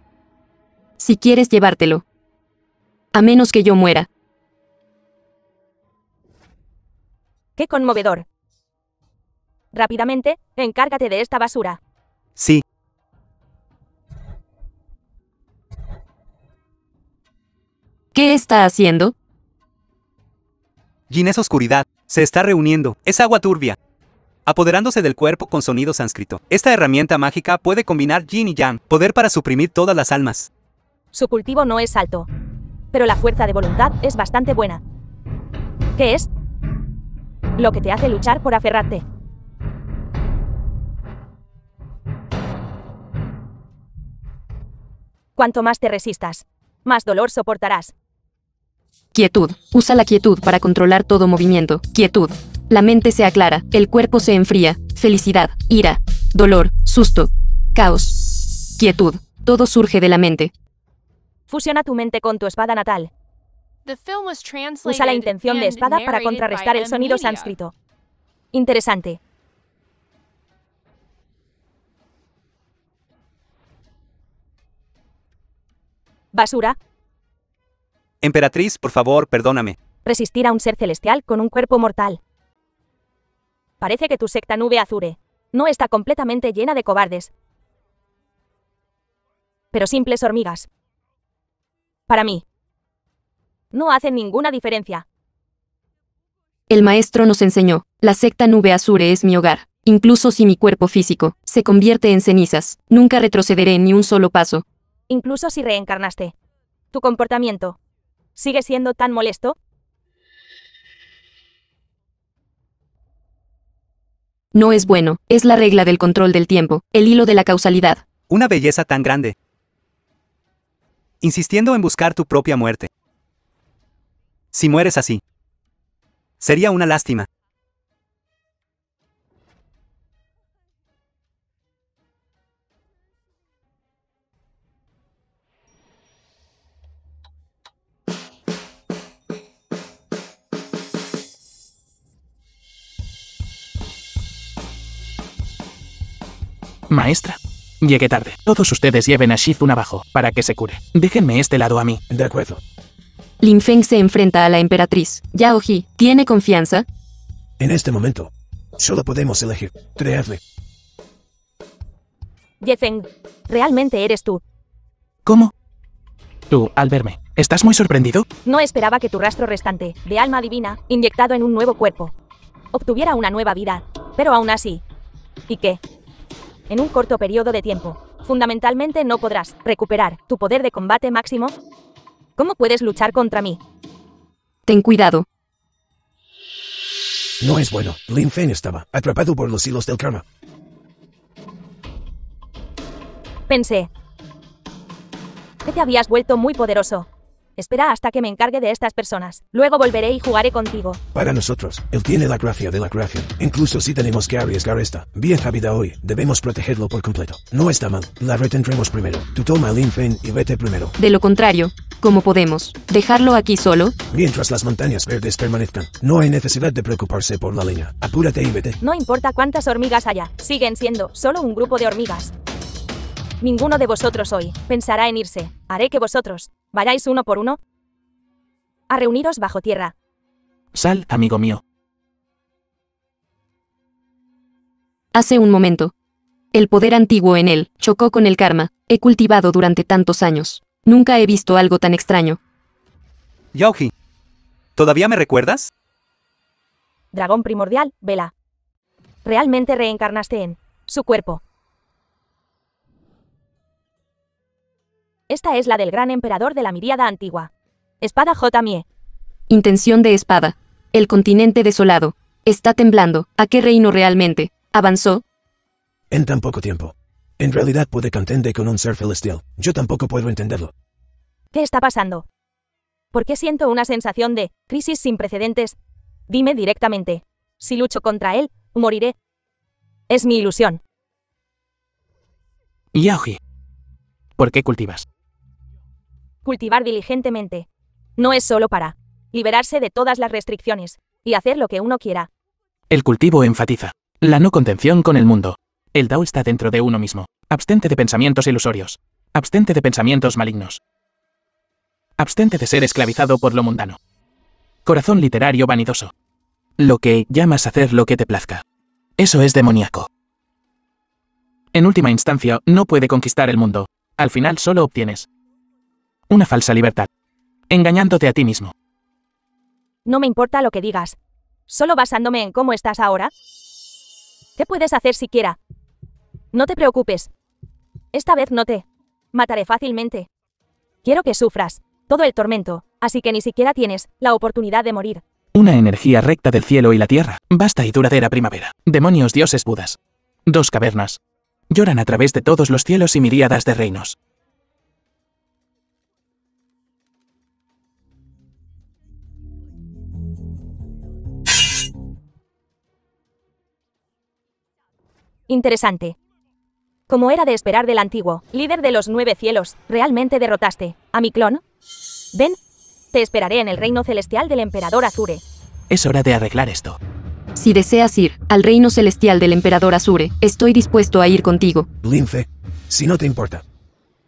Si quieres llevártelo. A menos que yo muera. ¡Qué conmovedor! Rápidamente, encárgate de esta basura. Sí. ¿Qué está haciendo? Jin es oscuridad. Se está reuniendo. Es agua turbia. Apoderándose del cuerpo con sonido sánscrito. Esta herramienta mágica puede combinar Yin y Yang, poder para suprimir todas las almas. Su cultivo no es alto, pero la fuerza de voluntad es bastante buena. ¿Qué es? Lo que te hace luchar por aferrarte. Cuanto más te resistas, más dolor soportarás. Quietud. Usa la quietud para controlar todo movimiento. Quietud. La mente se aclara, el cuerpo se enfría. Felicidad, ira, dolor, susto, caos. Quietud. Todo surge de la mente. Fusiona tu mente con tu espada natal. Usa la intención de espada para contrarrestar el sonido sánscrito. Interesante. Basura. Emperatriz, por favor, perdóname. Resistir a un ser celestial con un cuerpo mortal. Parece que tu secta Nube Azure no está completamente llena de cobardes, pero simples hormigas. Para mí, no hacen ninguna diferencia. El maestro nos enseñó, la secta Nube Azure es mi hogar. Incluso si mi cuerpo físico se convierte en cenizas, nunca retrocederé ni un solo paso. Incluso si reencarnaste, tu comportamiento sigue siendo tan molesto. No es bueno, es la regla del control del tiempo, el hilo de la causalidad. Una belleza tan grande. Insistiendo en buscar tu propia muerte. Si mueres así, sería una lástima. Maestra, Llegué tarde. Todos ustedes lleven a Shizun abajo, para que se cure. Déjenme este lado a mí. De acuerdo. Lin Feng se enfrenta a la emperatriz. Yao He, ¿tiene confianza? En este momento, solo podemos elegir. Creadle. Ye Feng, ¿realmente eres tú? ¿Cómo? Tú, al verme, ¿estás muy sorprendido? No esperaba que tu rastro restante, de alma divina, inyectado en un nuevo cuerpo, obtuviera una nueva vida, pero aún así. ¿Y qué? En un corto periodo de tiempo, fundamentalmente no podrás recuperar tu poder de combate máximo. ¿Cómo puedes luchar contra mí? Ten cuidado. No es bueno. Lin Feng estaba atrapado por los hilos del karma. Pensé que te habías vuelto muy poderoso. Espera hasta que me encargue de estas personas. Luego volveré y jugaré contigo. Para nosotros, él tiene la gracia de la creación. Incluso si tenemos que arriesgar esta vieja vida hoy, debemos protegerlo por completo. No está mal. La retendremos primero. Tú toma a Lin Feng y vete primero. De lo contrario, ¿cómo podemos dejarlo aquí solo? Mientras las montañas verdes permanezcan, no hay necesidad de preocuparse por la leña. Apúrate y vete. No importa cuántas hormigas haya, siguen siendo solo un grupo de hormigas. Ninguno de vosotros hoy pensará en irse. Haré que vosotros vayáis uno por uno a reuniros bajo tierra. Sal, amigo mío. Hace un momento. El poder antiguo en él chocó con el karma. He cultivado durante tantos años. Nunca he visto algo tan extraño. Yao He, ¿todavía me recuerdas? Dragón primordial, vela. Realmente reencarnaste en su cuerpo. Esta es la del gran emperador de la miríada antigua. Espada J-Mie. Intención de espada. El continente desolado. Está temblando. ¿A qué reino realmente avanzó? En tan poco tiempo. En realidad puede contender con un ser celestial. Yo tampoco puedo entenderlo. ¿Qué está pasando? ¿Por qué siento una sensación de crisis sin precedentes? Dime directamente. Si lucho contra él, moriré. Es mi ilusión. Yao He, ¿por qué cultivas? Cultivar diligentemente. No es solo para liberarse de todas las restricciones y hacer lo que uno quiera. El cultivo enfatiza la no contención con el mundo. El Dao está dentro de uno mismo. Abstente de pensamientos ilusorios. Abstente de pensamientos malignos. Abstente de ser esclavizado por lo mundano. Corazón literario vanidoso. Lo que llamas hacer lo que te plazca. Eso es demoníaco. En última instancia, no puede conquistar el mundo. Al final solo obtienes una falsa libertad, engañándote a ti mismo. No me importa lo que digas. Solo basándome en cómo estás ahora. ¿Qué puedes hacer siquiera? No te preocupes. Esta vez no te mataré fácilmente. Quiero que sufras todo el tormento, así que ni siquiera tienes la oportunidad de morir. Una energía recta del cielo y la tierra, vasta y duradera primavera. Demonios, dioses, budas. Dos cavernas. Lloran a través de todos los cielos y miríadas de reinos. Interesante. Como era de esperar del antiguo líder de los 9 cielos, ¿realmente derrotaste a mi clon? Ven, te esperaré en el reino celestial del emperador Azure. Es hora de arreglar esto. Si deseas ir al reino celestial del emperador Azure, estoy dispuesto a ir contigo. Lin Feng, si no te importa.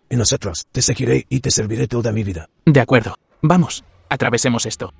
En nosotros, te seguiré y te serviré toda mi vida. De acuerdo. Vamos, atravesemos esto.